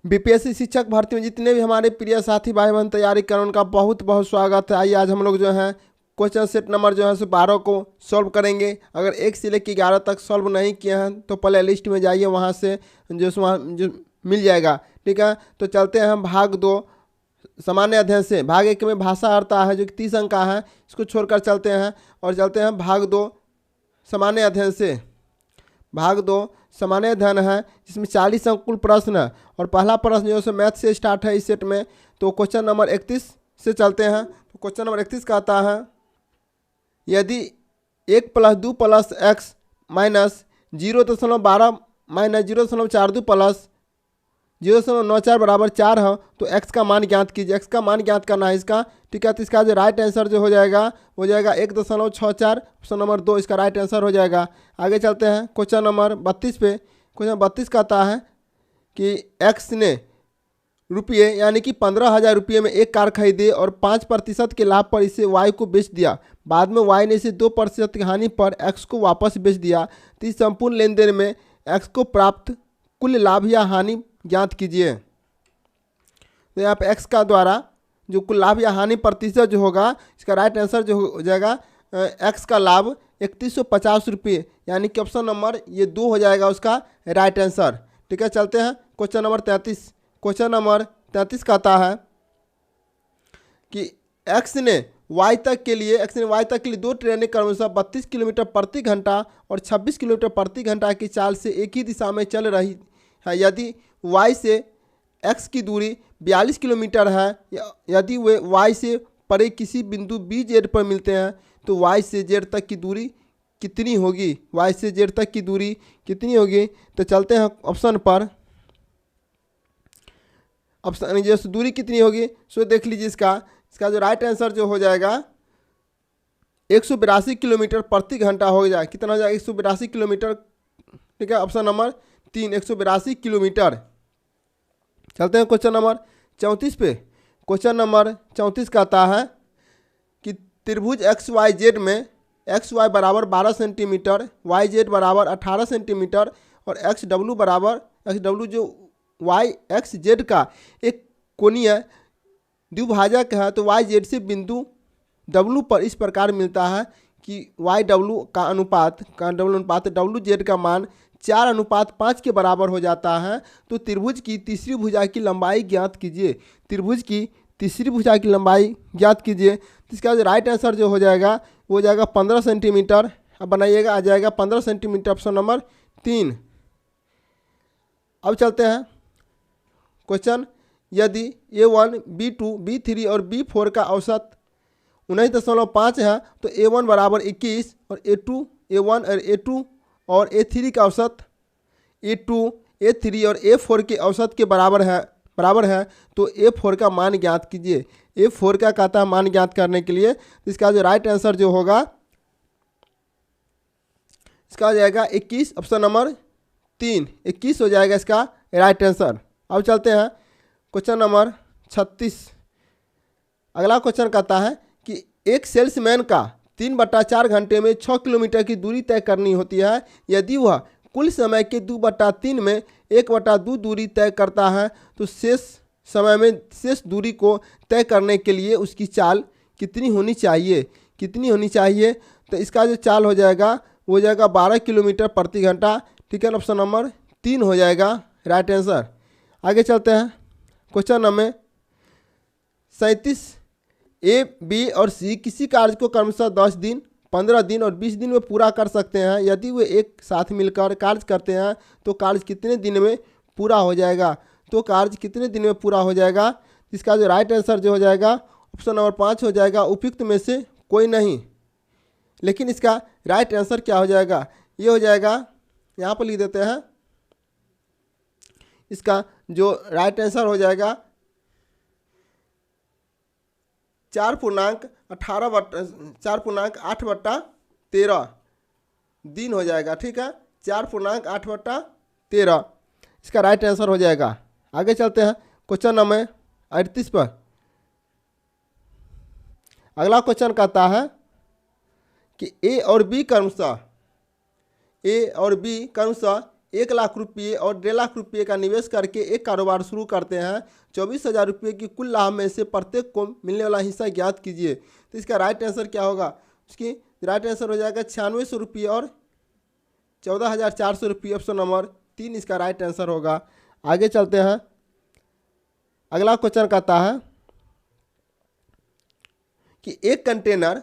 BPSC शिक्षक भर्ती में जितने भी हमारे प्रिय साथी भाई बहन तैयारी कर उनका बहुत बहुत स्वागत है। आइए आज हम लोग जो है क्वेश्चन सेट नंबर जो है सो 12 को सॉल्व करेंगे। अगर 1 से लेकर 11 तक सॉल्व नहीं किए हैं तो प्ले लिस्ट में जाइए, वहाँ से जो मिल जाएगा। ठीक है, तो चलते हैं हम भाग 2 सामान्य अध्ययन से। भाग 1 में भाषा अर्थ है जो कि 30 अंक का है, इसको छोड़कर चलते हैं और चलते हैं भाग 2 सामान्य अध्ययन से। भाग 2 सामान्य अध्ययन है जिसमें 40 अंक कुल प्रश्न है और पहला प्रश्न जो है मैथ से स्टार्ट है इस सेट में। तो क्वेश्चन नंबर 31 से चलते हैं। तो क्वेश्चन नंबर 31 का आता है, यदि 1 + 2 + x माइनस 0.12 माइनस 0.42 प्लस 0.94 बराबर 4 है तो x का मान ज्ञात कीजिए। x का मान ज्ञात करना है इसका। ठीक है, तो इसका जो राइट आंसर जो हो जाएगा 1.64। ऑप्शन नंबर 2 इसका राइट आंसर हो जाएगा। आगे चलते हैं क्वेश्चन नंबर 32 पे। क्वेश्चन 32 का आता है कि x ने रुपये यानी कि 15,000 रुपये में एक कार खरीदी और 5% के लाभ पर इसे y को बेच दिया। बाद में y ने इसे 2% की हानि पर x को वापस बेच दिया। तो इस संपूर्ण लेन देन में x को प्राप्त कुल लाभ या हानि ज्ञात कीजिए। तो यहाँ पे x का द्वारा जो कुल लाभ या हानि प्रतिशत जो होगा इसका राइट आंसर जो हो जाएगा x का लाभ 3150 रुपये, यानी कि ऑप्शन नंबर ये 2 हो जाएगा उसका राइट आंसर। ठीक है, चलते हैं क्वेश्चन नंबर 33। क्वेश्चन नंबर 33 का आता है कि x ने y तक के लिए 2 ट्रेनें क्रमशः 32 किलोमीटर प्रति घंटा और 26 किलोमीटर प्रति घंटा की चाल से एक ही दिशा में चल रही है। यदि y से x की दूरी 42 किलोमीटर है, यदि वे y से परे किसी बिंदु BZ पर मिलते हैं तो y से z तक की दूरी कितनी होगी? y से z तक की दूरी कितनी होगी? तो चलते हैं ऑप्शन पर। ऑप्शन जो दूरी कितनी होगी सो देख लीजिए। इसका जो राइट आंसर जो हो जाएगा 182 किलोमीटर प्रति घंटा हो जाएगा। कितना हो जाएगा? 182 किलोमीटर। ठीक है, ऑप्शन नंबर 3 182 किलोमीटर। चलते हैं क्वेश्चन नंबर 34 पे। क्वेश्चन नंबर 34 का आता है कि त्रिभुज XYZ में XY बराबर 12 सेंटीमीटर, YZ बराबर 18 सेंटीमीटर और XW जो YXZ का एक कोणीय द्विभाजक है तो YZ से बिंदु W पर इस प्रकार मिलता है कि YW का अनुपात WZ का मान 4:5 के बराबर हो जाता है। तो त्रिभुज की तीसरी भुजा की लंबाई ज्ञात कीजिए। त्रिभुज की तीसरी भुजा की लंबाई ज्ञात कीजिए। तो इसका जो राइट आंसर जो हो जाएगा वो हो जाएगा 15 सेंटीमीटर। अब बनाइएगा, आ जाएगा 15 सेंटीमीटर, ऑप्शन नंबर 3। अब चलते हैं क्वेश्चन, यदि A1, B2, B3 और B4 का औसत 19.5 है तो A1 बराबर 21 और A1 और A3 का औसत A2, A3 और A4 के औसत के बराबर है तो A4 का मान ज्ञात कीजिए। A4 का कहता है मान ज्ञात करने के लिए। इसका जो राइट आंसर जो होगा इसका हो जाएगा 21, ऑप्शन नंबर 3 21 हो जाएगा इसका राइट आंसर। अब चलते हैं क्वेश्चन नंबर 36। अगला क्वेश्चन कहता है कि एक सेल्समैन का 3/4 घंटे में 6 किलोमीटर की दूरी तय करनी होती है। यदि वह कुल समय के 2/3 में 1/2 दूरी तय करता है तो शेष समय में शेष दूरी को तय करने के लिए उसकी चाल कितनी होनी चाहिए? तो इसका जो चाल हो जाएगा वो हो जाएगा 12 किलोमीटर प्रति घंटा। ठीक है, ऑप्शन नंबर 3 हो जाएगा राइट आंसर। आगे चलते हैं क्वेश्चन नंबर 37। A, B और C किसी कार्य को क्रमशः 10 दिन, 15 दिन और 20 दिन में पूरा कर सकते हैं। यदि वे एक साथ मिलकर कार्य करते हैं तो कार्य कितने दिन में पूरा हो जाएगा? इसका जो राइट आंसर जो हो जाएगा ऑप्शन नंबर 5 हो जाएगा, उपयुक्त में से कोई नहीं। लेकिन इसका राइट आंसर क्या हो जाएगा? ये हो जाएगा, यहाँ पर लिख देते हैं। इसका जो राइट आंसर हो जाएगा 4.8/13 दिन हो जाएगा। ठीक है, 4.8/13 इसका राइट आंसर हो जाएगा। आगे चलते हैं क्वेश्चन नंबर 38 पर। अगला क्वेश्चन कहता है कि A और B क्रमशः 1,00,000 रुपये और 1,50,000 रुपये का निवेश करके एक कारोबार शुरू करते हैं। 24,000 रुपये की कुल लाभ में से प्रत्येक को मिलने वाला हिस्सा ज्ञात कीजिए। तो इसका राइट आंसर क्या होगा? उसकी राइट आंसर हो जाएगा 9600 रुपये और 14,400 रुपये। ऑप्शन नंबर 3 इसका राइट आंसर होगा। आगे चलते हैं। अगला क्वेश्चन कहता है कि एक कंटेनर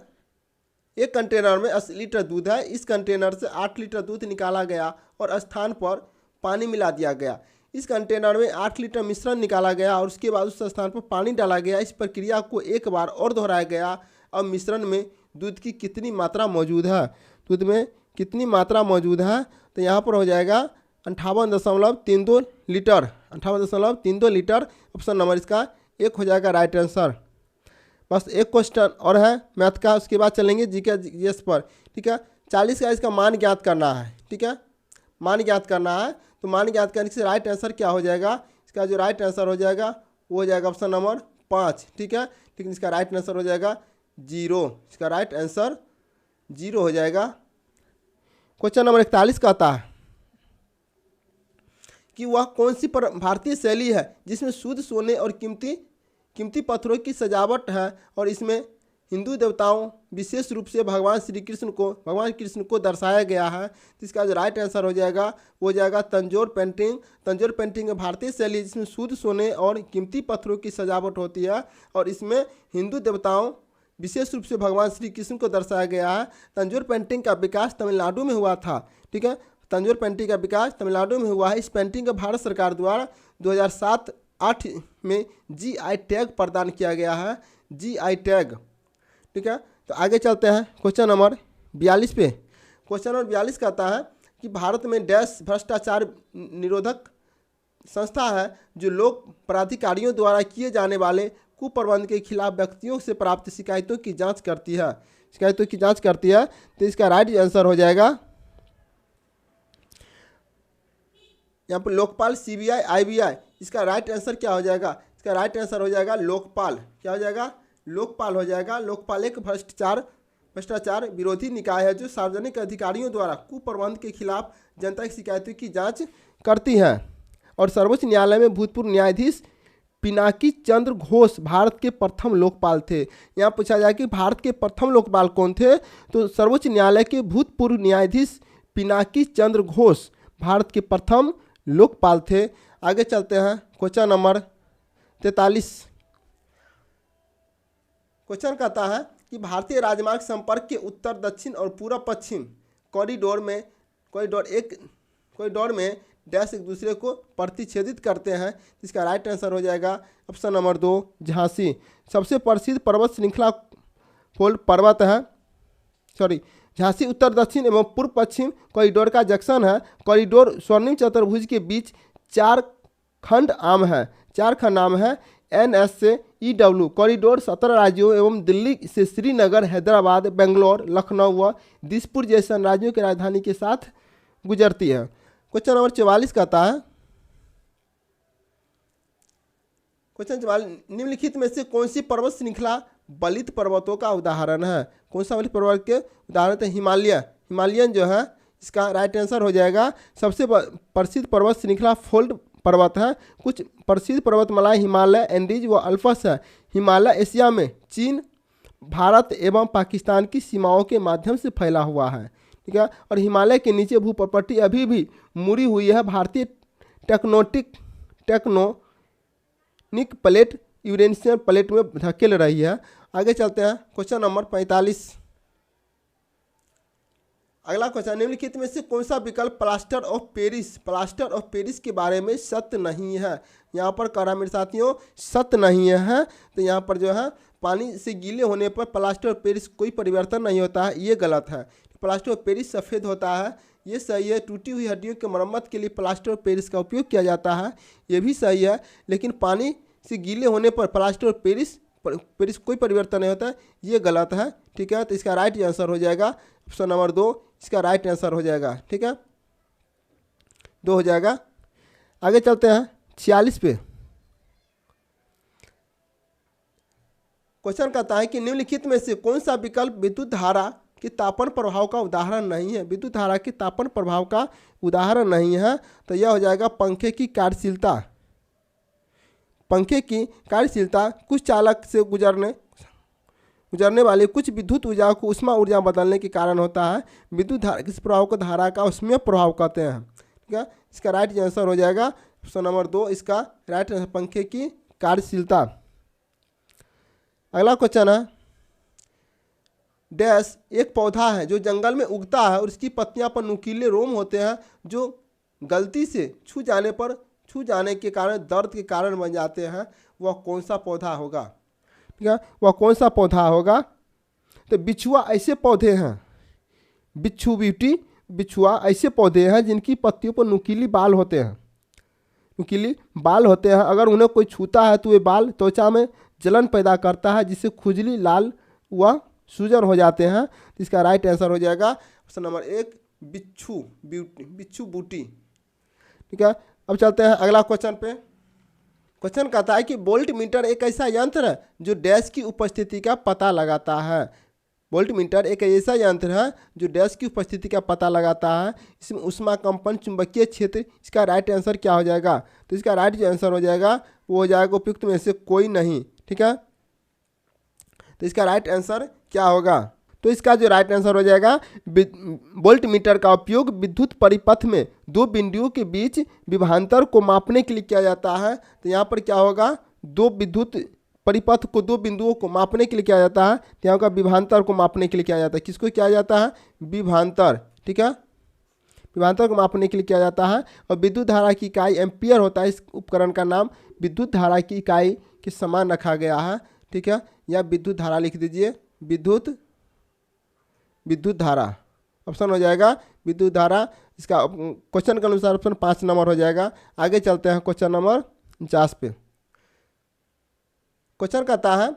में 80 लीटर दूध है। इस कंटेनर से 8 लीटर दूध निकाला गया और स्थान पर पानी मिला दिया गया। इस कंटेनर में 8 लीटर मिश्रण निकाला गया और उसके बाद उस स्थान पर पानी डाला गया। इस प्रक्रिया को एक बार और दोहराया गया। अब मिश्रण में दूध की कितनी मात्रा मौजूद है? दूध में कितनी मात्रा मौजूद है? तो यहाँ पर हो जाएगा 58.32 लीटर। 58.32 लीटर। ऑप्शन नंबर इसका 1 हो जाएगा राइट आंसर। बस एक क्वेश्चन और है मैथ का, उसके बाद चलेंगे जीके जीएस पर। ठीक है, 40 का इसका मान ज्ञात करना है। ठीक है, मान ज्ञात करना है। तो मान ज्ञात करने से राइट आंसर क्या हो जाएगा? इसका जो राइट आंसर हो जाएगा वो हो जाएगा ऑप्शन नंबर 5। ठीक है, लेकिन इसका राइट आंसर हो जाएगा 0। इसका राइट आंसर 0 हो जाएगा। क्वेश्चन नंबर 41 कहता है कि वह कौन सी भारतीय शैली है जिसमें शुद्ध सोने और कीमती पत्थरों की सजावट है और इसमें हिंदू देवताओं विशेष रूप से भगवान कृष्ण को दर्शाया गया है। तो इसका जो राइट आंसर हो जाएगा वो हो जाएगा तंजौर पेंटिंग। तंजौर पेंटिंग भारतीय शैली जिसमें शुद्ध सोने और कीमती पत्थरों की सजावट होती है और इसमें हिंदू देवताओं विशेष रूप से भगवान श्री कृष्ण को दर्शाया गया है। तंजौर पेंटिंग का विकास तमिलनाडु में हुआ था। ठीक है, तंजौर पेंटिंग का विकास तमिलनाडु में हुआ है। इस पेंटिंग को भारत सरकार द्वारा 2007-8 में GI टैग प्रदान किया गया है। GI tag. ठीक है, तो आगे चलते हैं क्वेश्चन नंबर 42 पे। क्वेश्चन नंबर 42 कहता है कि भारत में डैश भ्रष्टाचार निरोधक संस्था है जो लोक प्राधिकारियों द्वारा किए जाने वाले कुप्रबंध के खिलाफ व्यक्तियों से प्राप्त शिकायतों की जांच करती है। तो इसका राइट आंसर हो जाएगा यहाँ पर लोकपाल, CBI, IBI। इसका राइट आंसर क्या हो जाएगा? इसका राइट आंसर हो जाएगा लोकपाल। क्या हो जाएगा? लोकपाल हो जाएगा। लोकपाल एक भ्रष्टाचार विरोधी निकाय है जो सार्वजनिक अधिकारियों द्वारा कुप्रबंध के खिलाफ जनता की शिकायतों की जांच करती है। और सर्वोच्च न्यायालय में भूतपूर्व न्यायाधीश पिनाकी चंद्र घोष भारत के प्रथम लोकपाल थे। यहाँ पूछा जाए कि भारत के प्रथम लोकपाल कौन थे? तो सर्वोच्च न्यायालय के भूतपूर्व न्यायाधीश पिनाकी चंद्र घोष भारत के प्रथम लोकपाल थे। आगे चलते हैं क्वेश्चन नंबर 43। क्वेश्चन कहता है कि भारतीय राजमार्ग संपर्क के उत्तर दक्षिण और पूर्व पश्चिम कॉरिडोर में डैश एक दूसरे को प्रतिच्छेदित करते हैं। इसका राइट आंसर हो जाएगा ऑप्शन नंबर 2 झांसी। सबसे प्रसिद्ध पर्वत श्रृंखला फोल्ड पर्वत है झांसी उत्तर दक्षिण एवं पूर्व पश्चिम कॉरिडोर का जंक्शन है। कॉरिडोर स्वर्णिम चतुर्भुज के बीच 4 खंड आम है। NS से EW कॉरिडोर 17 राज्यों एवं दिल्ली से श्रीनगर, हैदराबाद, बेंगलोर, लखनऊ व दिसपुर जैसे राज्यों की राजधानी के साथ गुजरती है। क्वेश्चन नंबर 44 कहता है क्वेश्चन 44 निम्नलिखित में से कौन सी पर्वत श्रृंखला बलित पर्वतों का उदाहरण है? कौन सा बलित पर्वत के उदाहरण है? हिमालयन जो है इसका राइट आंसर हो जाएगा। सबसे प्रसिद्ध पर्वत श्रृंखला फोल्ड पर्वत है। कुछ प्रसिद्ध पर्वतमालाएं हिमालय, एंडीज व अल्पस है। हिमालय एशिया में चीन, भारत एवं पाकिस्तान की सीमाओं के माध्यम से फैला हुआ है। ठीक है, और हिमालय के नीचे भूप्रपट्टी अभी भी मुड़ी हुई है। भारतीय टेक्टोनिक प्लेट यूरेशियन प्लेट में धकेल रही है। आगे चलते हैं क्वेश्चन नंबर 45। अगला क्वेश्चन निम्नलिखित में से कौन सा विकल्प प्लास्टर ऑफ पेरिस के बारे में सत्य नहीं है? यहाँ पर करा मेरे साथियों सत्य नहीं है। तो यहाँ पर जो है पानी से गीले होने पर प्लास्टर ऑफ पेरिस कोई परिवर्तन नहीं होता है, ये गलत है। प्लास्टर ऑफ पेरिस सफ़ेद होता है, ये सही है। टूटी हुई हड्डियों की मरम्मत के लिए प्लास्टर ऑफ पेरिस का उपयोग किया जाता है, ये भी सही है। लेकिन पानी से गीले होने पर प्लास्टर ऑफ पेरिस कोई परिवर्तन नहीं होता है, ये गलत है। ठीक है, तो इसका राइट आंसर हो जाएगा ऑप्शन नंबर 2। इसका राइट आंसर हो जाएगा। ठीक है, 2 हो जाएगा। आगे चलते हैं 46 पे। क्वेश्चन कहता है कि निम्नलिखित में से कौन सा विकल्प विद्युत धारा कि तापन प्रभाव का उदाहरण नहीं है, विद्युत धारा के तापन प्रभाव का उदाहरण नहीं है। तो यह हो जाएगा पंखे की कार्यशीलता। पंखे की कार्यशीलता कुछ चालक से गुजरने वाली कुछ विद्युत ऊर्जा को ऊष्मा ऊर्जा बदलने के कारण होता है। विद्युत धारा किस प्रभाव को धारा का ऊष्मीय प्रभाव कहते हैं। ठीक है, इसका राइट आंसर हो जाएगा ऑप्शन नंबर 2, इसका राइट आंसर पंखे की कार्यशीलता। अगला क्वेश्चन है, डैश एक पौधा है जो जंगल में उगता है और इसकी पत्तियां पर नुकीले रोम होते हैं जो गलती से छू जाने के कारण दर्द के कारण बन जाते हैं। वह कौन सा पौधा होगा। ठीक है, वह कौन सा पौधा होगा। तो बिछुआ ऐसे पौधे हैं, बिछुआ ऐसे पौधे हैं जिनकी पत्तियों पर नुकीली बाल होते हैं। अगर उन्हें कोई छूता है तो वे बाल त्वचा में जलन पैदा करता है जिससे खुजली, लाल व सूजन हो जाते हैं। इसका राइट आंसर हो जाएगा ऑप्शन नंबर 1, बिच्छू बूटी। ठीक है, अब चलते हैं अगला क्वेश्चन पे। क्वेश्चन कहता है कि वोल्ट मीटर एक ऐसा यंत्र है जो डैश की उपस्थिति का पता लगाता है। वोल्ट मीटर एक ऐसा यंत्र है जो डैश की उपस्थिति का पता लगाता है। इसमें ऊष्मा कंपन, चुंबकीय क्षेत्र, इसका राइट आंसर क्या हो जाएगा। तो इसका राइट जो आंसर हो जाएगा वो हो जाएगा उपयुक्त में से कोई नहीं। ठीक है, तो इसका राइट आंसर क्या होगा। तो इसका जो राइट आंसर हो जाएगा, वोल्ट मीटर का उपयोग विद्युत परिपथ में दो बिंदुओं के बीच विभवांतर को मापने के लिए किया जाता है। तो यहाँ पर क्या होगा, दो विद्युत परिपथ को दो बिंदुओं को मापने के लिए किया जाता है। तो यहाँ का विभवांतर को मापने के लिए किया जाता है। किसको किया जाता है, विभवांतर। ठीक है, विभवांतर को मापने के लिए किया जाता है। और विद्युत धारा की इकाई एम्पियर होता है। इस उपकरण का नाम विद्युत धारा की इकाई के समान रखा गया है। ठीक है, या विद्युत धारा लिख दीजिए, विद्युत धारा ऑप्शन हो जाएगा विद्युत धारा। इसका क्वेश्चन के अनुसार ऑप्शन 5 नंबर हो जाएगा। आगे चलते हैं क्वेश्चन नंबर 50 पे। क्वेश्चन कहता है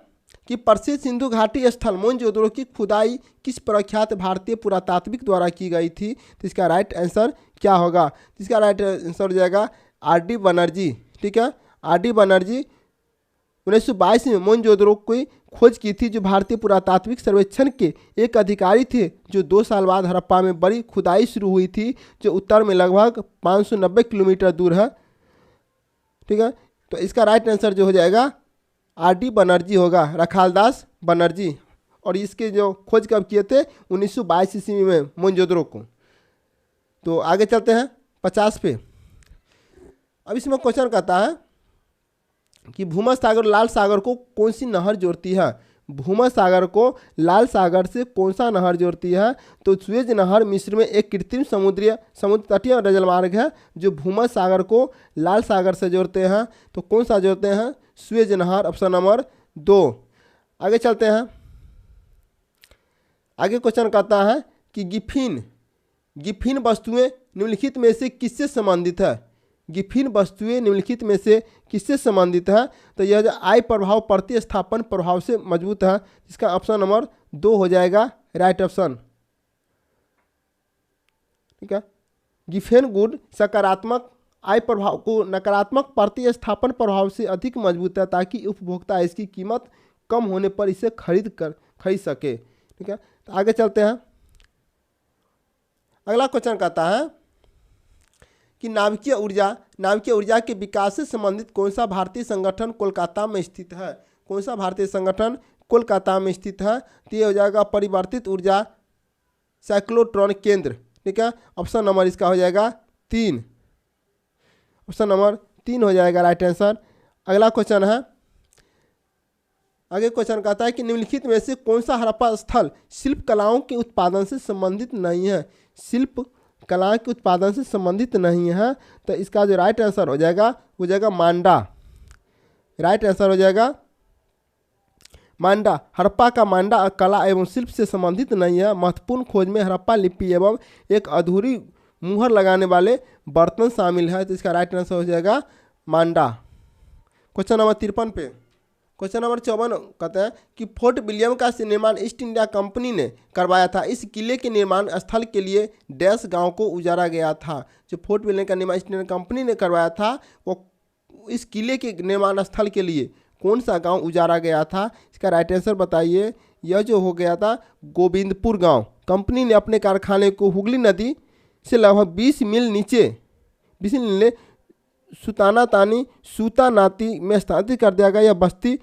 कि प्रसिद्ध सिंधु घाटी स्थल मोहनजोदड़ो की खुदाई किस प्रख्यात भारतीय पुरातात्विक द्वारा की गई थी। तो इसका राइट आंसर क्या होगा। इसका राइट आंसर हो जाएगा R.D. बनर्जी। ठीक है, R.D. बनर्जी 1922 में मोहनजोदड़ो की खोज की थी, जो भारतीय पुरातात्विक सर्वेक्षण के एक अधिकारी थे, जो 2 साल बाद हड़प्पा में बड़ी खुदाई शुरू हुई थी, जो उत्तर में लगभग 590 किलोमीटर दूर है। ठीक है, तो इसका राइट आंसर जो हो जाएगा R.D. बनर्जी होगा, रखालदास बनर्जी। और इसके जो खोज कब किए थे, 1922 ईस्वी में मोहनजोदड़ो को। तो आगे चलते हैं 50 पे। अब इसमें क्वेश्चन कहता है कि भूमध्यसागर और लाल सागर को कौन सी नहर जोड़ती है। भूमध्यसागर को लाल सागर से कौन सा नहर जोड़ती है। तो सुएज नहर मिस्र में एक कृत्रिम समुद्र तटीय जलमार्ग है जो भूमध्यसागर को लाल सागर से जोड़ते हैं। तो कौन सा जोड़ते हैं, सुएज नहर, ऑप्शन नंबर 2। आगे चलते हैं। आगे क्वेश्चन कहता है कि गिफिन वस्तुएं निम्नलिखित में से किससे संबंधित है। गिफिन वस्तुएं निम्नलिखित में से किससे संबंधित है। तो यह जो आई प्रभाव प्रतिस्थापन प्रभाव से मजबूत है। इसका ऑप्शन नंबर 2 हो जाएगा राइट ऑप्शन। ठीक है, गिफेन गुड सकारात्मक आई प्रभाव को नकारात्मक प्रतिस्थापन प्रभाव से अधिक मजबूत है, ताकि उपभोक्ता इसकी कीमत कम होने पर इसे खरीद सके। ठीक है, तो आगे चलते हैं। अगला क्वेश्चन कहता है कि नाभिकीय ऊर्जा के विकास से संबंधित कौन सा भारतीय संगठन कोलकाता में स्थित है। कौन सा भारतीय संगठन कोलकाता में स्थित है। तो ये हो जाएगा परिवर्तित ऊर्जा साइक्लोट्रॉन केंद्र। ठीक है, ऑप्शन नंबर इसका हो जाएगा 3। ऑप्शन नंबर 3 हो जाएगा राइट आंसर। अगला क्वेश्चन है, आगे क्वेश्चन कहता है कि निम्नलिखित में से कौन सा हड़प्पा स्थल शिल्प कलाओं के उत्पादन से संबंधित नहीं है। शिल्प कला के उत्पादन से संबंधित नहीं है। तो इसका जो राइट आंसर हो जाएगा वो जाएगा मांडा। राइट आंसर हो जाएगा मांडा। हड़प्पा का मांडा कला एवं शिल्प से संबंधित नहीं है। महत्वपूर्ण खोज में हड़प्पा लिपि एवं एक अधूरी मुहर लगाने वाले बर्तन शामिल है। तो इसका राइट आंसर हो जाएगा मांडा। क्वेश्चन नंबर 53 पे। क्वेश्चन नंबर 54 कहते हैं कि फोर्ट विलियम का निर्माण ईस्ट इंडिया कंपनी ने करवाया था। इस किले के निर्माण स्थल के लिए डैश गांव को उजारा गया था। जो फोर्ट विलियम का निर्माण ईस्ट इंडिया कंपनी ने करवाया था, वो इस किले के निर्माण स्थल के लिए कौन सा गांव उजारा गया था। इसका राइट आंसर बताइए। यह जो हो गया था गोविंदपुर गांव। कंपनी ने अपने कारखाने को हुगली नदी से लगभग 20 मील नीचे 20 मील सूतानाती में स्थानांतरित कर दिया गया। यह बस्ती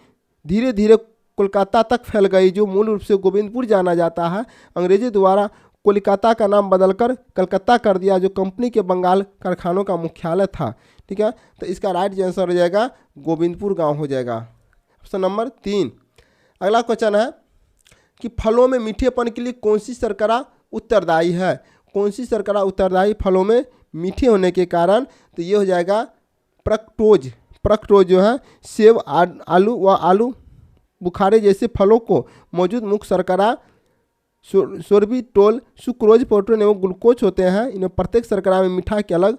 धीरे धीरे कोलकाता तक फैल गई, जो मूल रूप से गोविंदपुर जाना जाता है। अंग्रेजी द्वारा कोलकाता का नाम बदलकर कलकत्ता कर दिया, जो कंपनी के बंगाल कारखानों का मुख्यालय था। ठीक है, तो इसका राइट आंसर हो जाएगा गोविंदपुर गांव हो जाएगा। Option number 3। अगला क्वेश्चन है कि फलों में मीठेपन के लिए कौन सी शर्करा उत्तरदायी है? कौन सी शर्करा उत्तरदायी फलों में मीठे होने के कारण? तो ये हो जाएगा फ्रक्टोज। फ्रक्टोज जो है सेब, आलू व आलू बुखारे जैसे फलों को मौजूद मुख्य शर्करा सोर्बिटोल, सुक्रोज, प्रोटीन एवं ग्लूकोज होते हैं। इनमें प्रत्येक शर्करा में मिठाई की अलग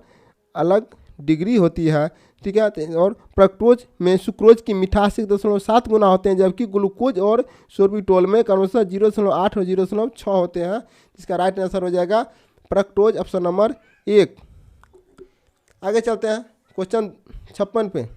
अलग डिग्री होती है। ठीक है, और फ्रक्टोज में सुक्रोज की मिठास 1.7 गुना होते हैं, जबकि ग्लूकोज और सोर्बिटोल में क्रमशः 0.8 और 0.6 होते हैं। इसका राइट आंसर हो जाएगा फ्रक्टोज, ऑप्शन नंबर 1। आगे चलते हैं क्वेश्चन 56 पे।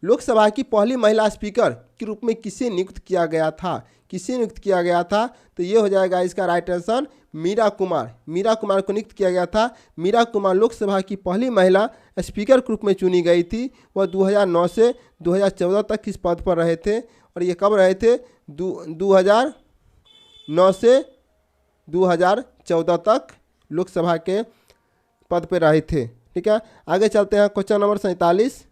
लोकसभा की पहली महिला स्पीकर के रूप में किसे नियुक्त किया गया था? किसे नियुक्त किया गया था? तो ये हो जाएगा इसका राइट आंसर मीरा कुमार। मीरा कुमार को नियुक्त किया गया था। मीरा कुमार लोकसभा की पहली महिला स्पीकर के रूप में चुनी गई थी। वह 2009 से 2014 तक इस पद पर रहे थे। और ये कब रहे थे? 2009 से 2014 तक लोकसभा के पद पर रहे थे। ठीक है, आगे चलते हैं क्वेश्चन नंबर 47।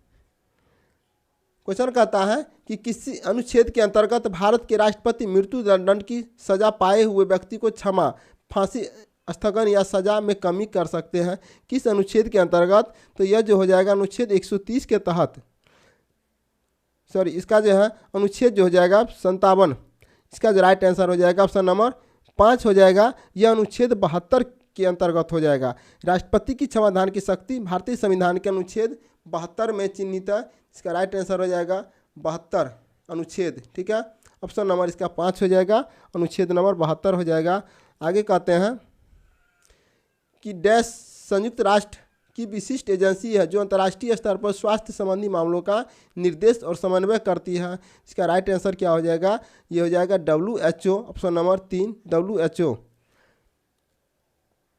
क्वेश्चन कहता है कि किसी अनुच्छेद के अंतर्गत भारत के राष्ट्रपति मृत्यु दंड की सजा पाए हुए व्यक्ति को क्षमा, फांसी, स्थगन या सजा में कमी कर सकते हैं? किस अनुच्छेद के अंतर्गत? तो यह जो हो जाएगा अनुच्छेद 130 के तहत, इसका जो है अनुच्छेद जो हो जाएगा 57। इसका जो राइट आंसर हो जाएगा ऑप्शन नंबर 5 हो जाएगा। यह अनुच्छेद 72 के अंतर्गत हो जाएगा। राष्ट्रपति की क्षमादान की शक्ति भारतीय संविधान के अनुच्छेद 72 में चिन्हित है। इसका राइट आंसर हो जाएगा 72 अनुच्छेद। ठीक है, ऑप्शन नंबर इसका 5 हो जाएगा, अनुच्छेद नंबर 72 हो जाएगा। आगे कहते हैं कि डैश संयुक्त राष्ट्र की विशिष्ट एजेंसी है जो अंतर्राष्ट्रीय स्तर पर स्वास्थ्य संबंधी मामलों का निर्देश और समन्वय करती है। इसका राइट आंसर क्या हो जाएगा? ये हो जाएगा WHO, ऑप्शन नंबर 3 WHO।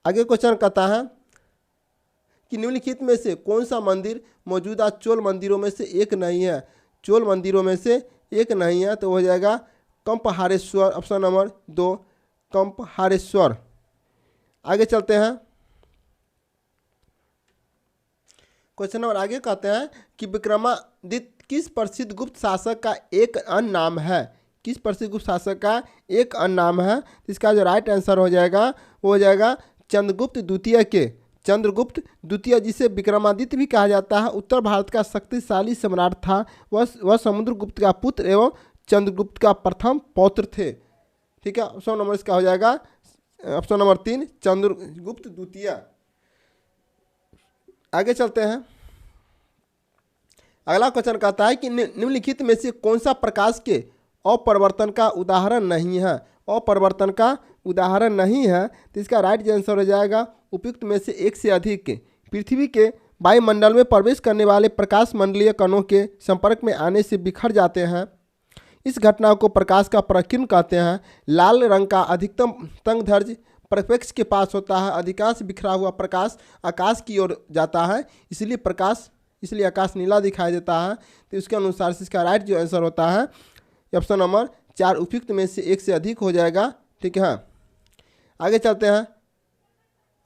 आगे क्वेश्चन कहता है कि निम्नलिखित में से कौन सा मंदिर मौजूदा चोल मंदिरों में से एक नहीं है? चोल मंदिरों में से एक नहीं है, तो हो जाएगा कंपहारेश्वर, ऑप्शन नंबर 2 कंपहारेश्वर। आगे चलते हैं क्वेश्चन नंबर आगे कहते हैं कि विक्रमादित्य किस प्रसिद्ध गुप्त शासक का एक अन्य नाम है? किस प्रसिद्ध गुप्त शासक का एक अन्य नाम है? इसका जो राइट आंसर हो जाएगा वो हो जाएगा चंद्रगुप्त द्वितीय के। चंद्रगुप्त द्वितीय, जिसे विक्रमादित्य भी कहा जाता है, उत्तर भारत का शक्तिशाली सम्राट था। वह समुद्रगुप्त का पुत्र एवं चंद्रगुप्त का प्रथम पौत्र थे। ठीक है, ऑप्शन नंबर इसका हो जाएगा ऑप्शन नंबर 3 चंद्रगुप्त द्वितीय। आगे चलते हैं। अगला क्वेश्चन कहता है कि निम्नलिखित में से कौन सा प्रकाश के अपरिवर्तन का उदाहरण नहीं है? अपरिवर्तन का उदाहरण नहीं है, तो इसका राइट आंसर हो जाएगा उपयुक्त में से एक से अधिक पृथ्वी के वायुमंडल में प्रवेश करने वाले प्रकाश मंडलीय कणों के संपर्क में आने से बिखर जाते हैं। इस घटना को प्रकाश का प्रकीर्णन कहते हैं। लाल रंग का अधिकतम तंगधर्ज प्रक्षेपक के पास होता है। अधिकांश बिखरा हुआ प्रकाश आकाश की ओर जाता है, इसलिए आकाश नीला दिखाई देता है। तो इसके अनुसार से इसका राइट जो आंसर होता है ऑप्शन नंबर 4 उपयुक्त में से एक से अधिक हो जाएगा। ठीक है, आगे चलते हैं।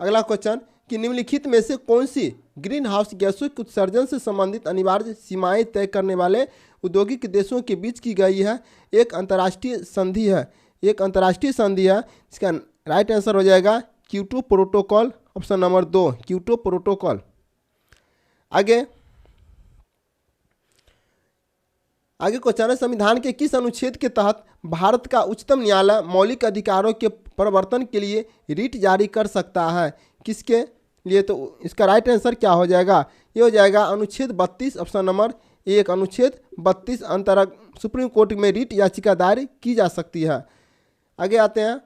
अगला क्वेश्चन कि निम्नलिखित में से कौन सी ग्रीन हाउस गैसों के उत्सर्जन से संबंधित अनिवार्य सीमाएं तय करने वाले औद्योगिक देशों के बीच की गई है? एक अंतर्राष्ट्रीय संधि है। इसका राइट आंसर हो जाएगा Kyoto protocol, option number 2 Kyoto protocol. आगे क्वेश्चन है संविधान के किस अनुच्छेद के तहत भारत का उच्चतम न्यायालय मौलिक अधिकारों के प्रवर्तन के लिए रिट जारी कर सकता है? किसके लिए? तो इसका राइट आंसर क्या हो जाएगा? ये हो जाएगा अनुच्छेद 32, ऑप्शन नंबर 1 अनुच्छेद 32 अंतर्गत सुप्रीम कोर्ट में रिट याचिका दायर की जा सकती है। आगे आते हैं।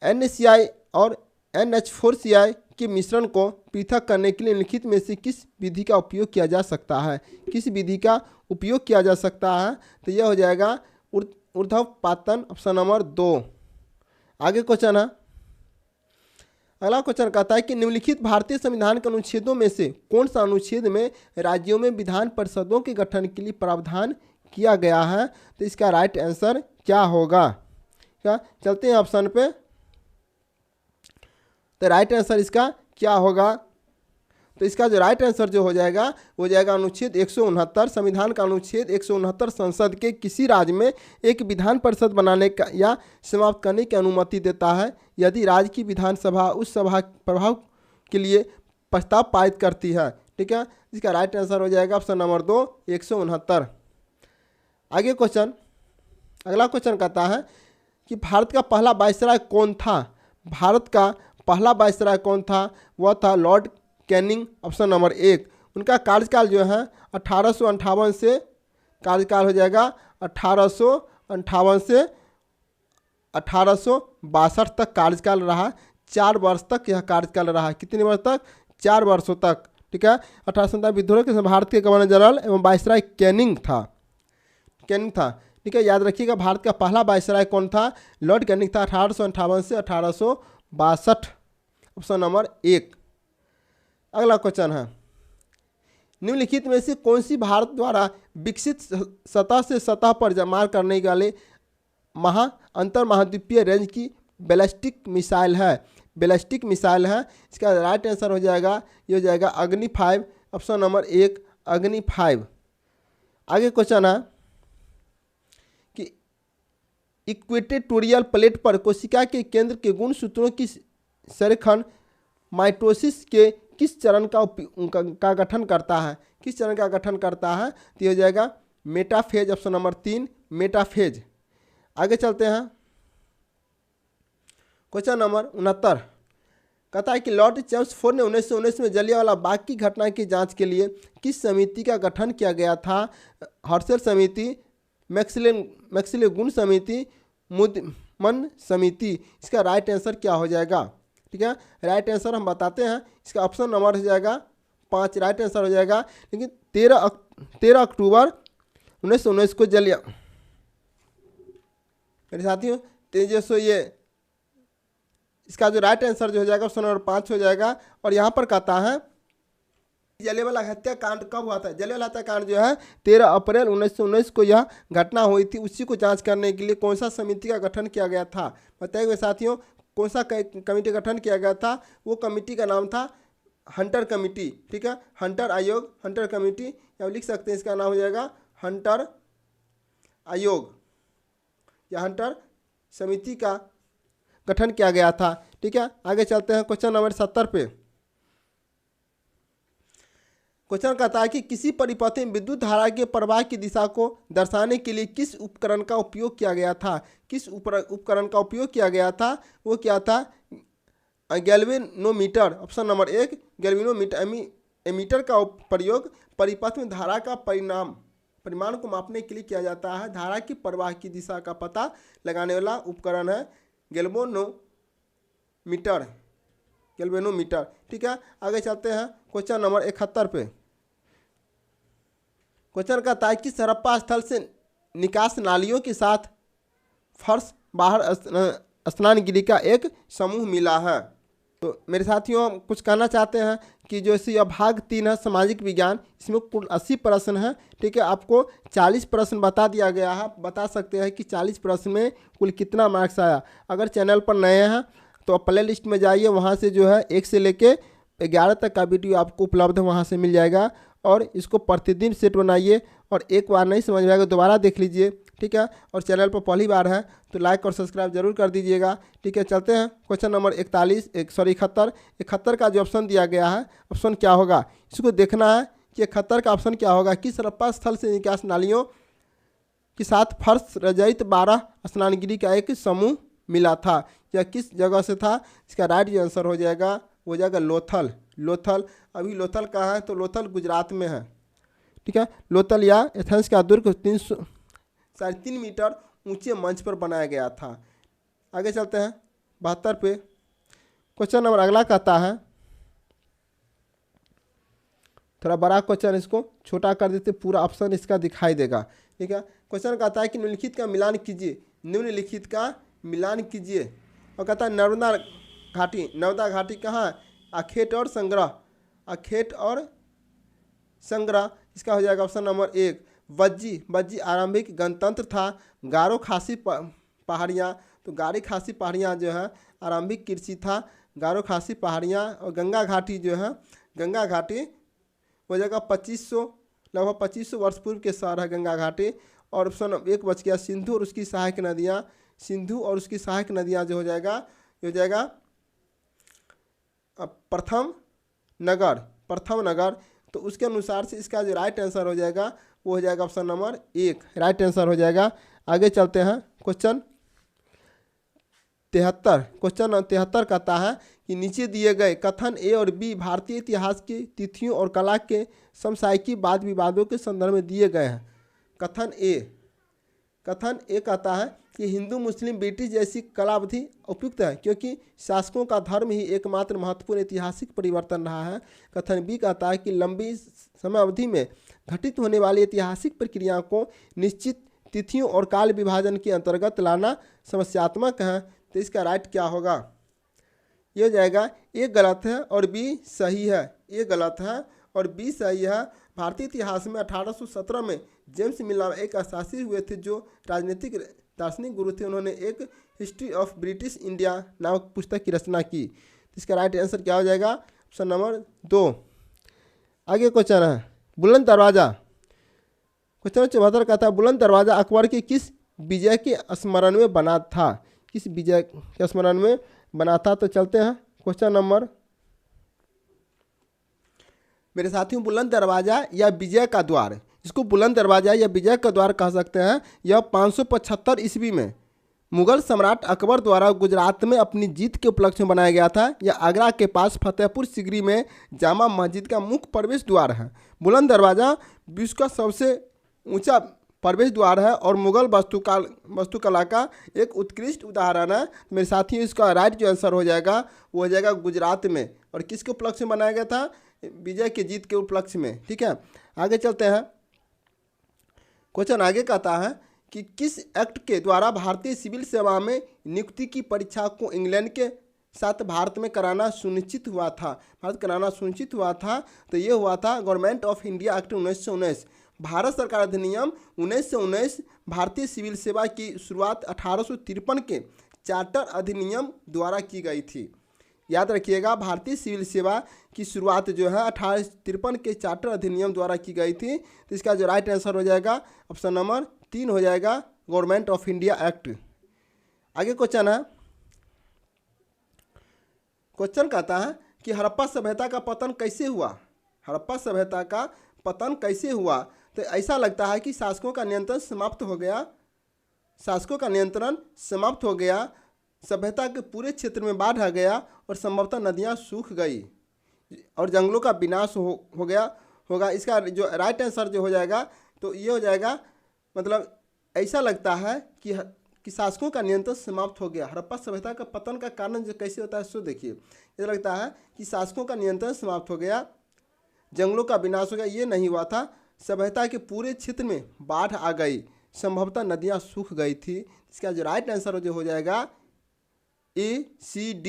NCI और NH4CI के मिश्रण को पृथक करने के लिए निम्नलिखित में से किस विधि का उपयोग किया जा सकता है? किस विधि का उपयोग किया जा सकता है? तो यह हो जाएगा ऊर्ध्वपातन, ऑप्शन नंबर 2। आगे क्वेश्चन है, अगला क्वेश्चन कहता है कि निम्नलिखित भारतीय संविधान के अनुच्छेदों में से कौन सा अनुच्छेद में राज्यों में विधान परिषदों के गठन के लिए प्रावधान किया गया है। तो इसका राइट आंसर क्या होगा। क्या चलते हैं ऑप्शन पे। तो राइट आंसर इसका क्या होगा। तो इसका जो राइट आंसर जो हो जाएगा वो हो जाएगा अनुच्छेद 169। संविधान का अनुच्छेद 169 संसद के किसी राज्य में एक विधान परिषद बनाने का या समाप्त करने की अनुमति देता है यदि राज्य की विधानसभा उस सभा प्रभाव के लिए प्रस्ताव पारित करती है। ठीक है, इसका राइट आंसर हो जाएगा ऑप्शन नंबर 2, 169। आगे क्वेश्चन, अगला क्वेश्चन कहता है कि भारत का पहला वायसराय कौन था। भारत का पहला वायसराय कौन था। वह था लॉर्ड कैनिंग, ऑप्शन नंबर 1। उनका कार्यकाल जो है 1858 से कार्यकाल हो जाएगा 1858 से 1862 तक कार्यकाल रहा। 4 वर्ष तक यह कार्यकाल रहा। कितने वर्ष तक। 4 वर्षों तक। ठीक है, 1857 विद्रोह के समय भारत के गवर्नर जनरल एवं वायसराय कैनिंग था। ठीक है, याद रखिएगा भारत का पहला वायसराय कौन था। लॉर्ड कैनिंग था। 1858 से 1862, ऑप्शन नंबर 1। अगला क्वेश्चन है, निम्नलिखित में से कौन सी भारत द्वारा विकसित सतह से सतह पर मार करने वाले अंतर महाद्वीपीय रेंज की बैलिस्टिक मिसाइल है। बैलिस्टिक मिसाइल है। इसका राइट आंसर हो जाएगा, ये हो जाएगा अग्नि 5, ऑप्शन नंबर 1, अग्नि 5। आगे क्वेश्चन है कि इक्वेटोरियल प्लेट पर कोशिका के केंद्र के गुणसूत्रों की संरेखण माइटोसिस के किस चरण का गठन करता है। किस चरण का गठन करता है। तो ये हो जाएगा मेटाफेज, ऑप्शन नंबर 3, मेटाफेज। आगे चलते हैं, क्वेश्चन नंबर 69 कहता है कि लॉर्ड चैम्सफोर्ड ने 1919 में जलियांवाला बाग की घटना की जांच के लिए किस समिति का गठन किया गया था। हर्षल समिति, मैक्सिले गुण समिति, मुदमन समिति। इसका राइट आंसर क्या हो जाएगा। ठीक है, राइट आंसर हम बताते हैं। इसका ऑप्शन नंबर हो जाएगा 5, राइट आंसर हो जाएगा। लेकिन 13 अक्टूबर 1919 को मेरे साथियों तेजस्वी, ये इसका जो राइट आंसर जो हो जाएगा ऑप्शन नंबर 5 हो जाएगा। और यहाँ पर कहता है जलियांवाला हत्याकांड कब हुआ था। जलियांवाला हत्याकांड जो है 13 अप्रैल 1919 को यह घटना हुई थी। उसी को जांच करने के लिए कौन सा समिति का गठन किया गया था। बताइए साथियों, कौन सा कमेटी का गठन किया गया था। वो कमेटी का नाम था हंटर कमेटी। ठीक है, हंटर आयोग, हंटर कमेटी, या लिख सकते हैं इसका नाम हो जाएगा हंटर आयोग या हंटर समिति का गठन किया गया था। ठीक है, आगे चलते हैं क्वेश्चन नंबर 70 पे। क्वेश्चन कहता है कि किसी परिपथ में विद्युत धारा के प्रवाह की दिशा को दर्शाने के लिए किस उपकरण का उपयोग किया गया था। किस उपकरण का उपयोग किया गया था। वो क्या था, galvanometer, option number 1, galvanometer. Ammeter का प्रयोग परिपथ में धारा का परिमाण को मापने के लिए किया जाता है। धारा की प्रवाह की दिशा का पता लगाने वाला उपकरण है गैल्वेनोमीटर। ठीक है, आगे चलते हैं क्वेश्चन नंबर 71 पे। क्वेश्चन कहता है कि हड़प्पा स्थल से निकास नालियों के साथ फर्श बाहर स्नानगिरी का एक समूह मिला है। तो मेरे साथियों हम कुछ कहना चाहते हैं कि जो यह भाग 3 है सामाजिक विज्ञान, इसमें कुल 80 प्रश्न है। ठीक है, आपको 40 प्रश्न बता दिया गया है। बता सकते हैं कि 40 प्रश्न में कुल कितना मार्क्स आया। अगर चैनल पर नए हैं तो प्ले लिस्ट में जाइए, वहाँ से जो है 1 से लेके 11 तक का वीडियो आपको उपलब्ध है, वहाँ से मिल जाएगा। और इसको प्रतिदिन सेट बनाइए और एक बार नहीं समझ में आएगा दोबारा देख लीजिए। ठीक है, और चैनल पर पहली बार है तो लाइक और सब्सक्राइब जरूर कर दीजिएगा। ठीक है, चलते हैं क्वेश्चन नंबर 71 का जो ऑप्शन दिया गया है, ऑप्शन क्या होगा। इसको देखना है कि 71 का ऑप्शन क्या होगा। किस हड़प्पा स्थल से निकास नालियों के साथ फर्श रजयित 12 स्नानगिरी का एक समूह मिला था, या किस जगह से था। इसका राइट आंसर हो जाएगा, हो जाएगा लोथल। अभी लोथल कहाँ है, तो लोथल गुजरात में है। ठीक है, लोथल या एथेंस का दुर्ग 3.5 मीटर ऊंचे मंच पर बनाया गया था। आगे चलते हैं 72 पे। क्वेश्चन नंबर अगला कहता है, थोड़ा बड़ा क्वेश्चन, इसको छोटा कर देते पूरा ऑप्शन इसका दिखाई देगा। ठीक है, क्वेश्चन कहता है कि निम्नलिखित का मिलान कीजिए, निम्नलिखित का मिलान कीजिए। और कहता है नर्मदा घाटी, नर्मदा घाटी कहाँ है? अखेट और संग्रह, अखेट और संग्रह, इसका हो जाएगा ऑप्शन नंबर 1। बज्जी, बज्जी आरंभिक गणतंत्र था। गारो खासी पहाड़ियाँ, तो गारी खासी पहाड़ियाँ जो है आरंभिक कृषि था। गारो खासी पहाड़ियाँ। और गंगा घाटी जो है, गंगा घाटी हो जाएगा 2500, लगभग 2500 वर्ष पूर्व के शहर है गंगा घाटी। और ऑप्शन 1 बच गया सिंधु और उसकी सहायक नदियाँ, सिंधु और उसकी सहायक नदियाँ जो हो जाएगा, ये हो जाएगा प्रथम नगर, प्रथम नगर। तो उसके अनुसार से इसका जो राइट आंसर हो जाएगा वो हो जाएगा ऑप्शन नंबर 1, राइट आंसर हो जाएगा। आगे चलते हैं क्वेश्चन 73। क्वेश्चन 73 कहता है कि नीचे दिए गए कथन ए और बी भारतीय इतिहास की तिथियों और कला के समसामयिकी वाद विवादों के संदर्भ में दिए गए हैं। कथन ए कहता है कि हिंदू मुस्लिम ब्रिटिश जैसी कला अवधि उपयुक्त है क्योंकि शासकों का धर्म ही एकमात्र महत्वपूर्ण ऐतिहासिक परिवर्तन रहा है। कथन बी कहता है कि लंबी समय अवधि में घटित होने वाली ऐतिहासिक प्रक्रियाओं को निश्चित तिथियों और काल विभाजन के अंतर्गत लाना समस्यात्मक है। तो इसका राइट क्या होगा? ये हो जाएगा ए गलत है और बी सही है। ए गलत है और बी सही है। भारतीय इतिहास में 1817 में जेम्स मिलर एक अशासी हुए थे जो राजनीतिक दार्शनिक गुरु थे। उन्होंने एक हिस्ट्री ऑफ ब्रिटिश इंडिया नामक पुस्तक की रचना की। इसका राइट आंसर क्या हो जाएगा? Option number 2। आगे क्वेश्चन है बुलंद दरवाज़ा। क्वेश्चन 74 का था बुलंद दरवाज़ा अकबर के किस विजय के स्मरण में बना था? किस विजय के स्मरण में बना था? तो चलते हैं क्वेश्चन नंबर, मेरे साथियों, बुलंद दरवाज़ा या विजय का द्वार, इसको बुलंद दरवाज़ा या विजय का द्वार कह सकते हैं। यह 575 ईस्वी में मुगल सम्राट अकबर द्वारा गुजरात में अपनी जीत के उपलक्ष्य में बनाया गया था। यह आगरा के पास फतेहपुर सिकरी में जामा मस्जिद का मुख्य प्रवेश द्वार है। बुलंद दरवाज़ा विश्व का सबसे ऊंचा प्रवेश द्वार है और मुगल वास्तुकला का एक उत्कृष्ट उदाहरण है। मेरे साथियों, इसका राइट जो आंसर हो जाएगा वो हो जाएगा गुजरात में। और किसके उपलक्ष्य में बनाया गया था? विजय के जीत के उपलक्ष्य में। ठीक है, आगे चलते हैं। क्वेश्चन आगे कहता है कि किस एक्ट के द्वारा भारतीय सिविल सेवा में नियुक्ति की परीक्षा को इंग्लैंड के साथ भारत में कराना सुनिश्चित हुआ था? भारत कराना सुनिश्चित हुआ था, तो ये हुआ था government of India act 1919। Bharat सरकार अधिनियम 1919 भारतीय सिविल सेवा की शुरुआत 1853 के चार्टर अधिनियम द्वारा की गई थी। याद रखिएगा, भारतीय सिविल सेवा की शुरुआत जो है 1853 के चार्टर अधिनियम द्वारा की गई थी। तो इसका जो राइट आंसर हो जाएगा ऑप्शन नंबर 3 हो जाएगा, गवर्नमेंट ऑफ इंडिया एक्ट। आगे क्वेश्चन है, क्वेश्चन कहता है कि हड़प्पा सभ्यता का पतन कैसे हुआ? हड़प्पा सभ्यता का पतन कैसे हुआ? तो ऐसा लगता है कि शासकों का नियंत्रण समाप्त हो गया, शासकों का नियंत्रण समाप्त हो गया, सभ्यता के पूरे क्षेत्र में बाढ़ आ गया और संभवतः नदियाँ सूख गई और जंगलों का विनाश हो गया होगा। इसका जो राइट आंसर जो हो जाएगा तो ये हो जाएगा, मतलब ऐसा लगता है कि शासकों का नियंत्रण समाप्त हो गया। हड़प्पा सभ्यता का पतन का कारण जो कैसे होता है सो देखिए। ये लगता है कि शासकों का नियंत्रण समाप्त हो गया, जंगलों का विनाश हो गया, ये नहीं हुआ था। सभ्यता के पूरे क्षेत्र में बाढ़ आ गई, संभवतः नदियाँ सूख गई थी। इसका जो राइट आंसर जो हो जाएगा ACD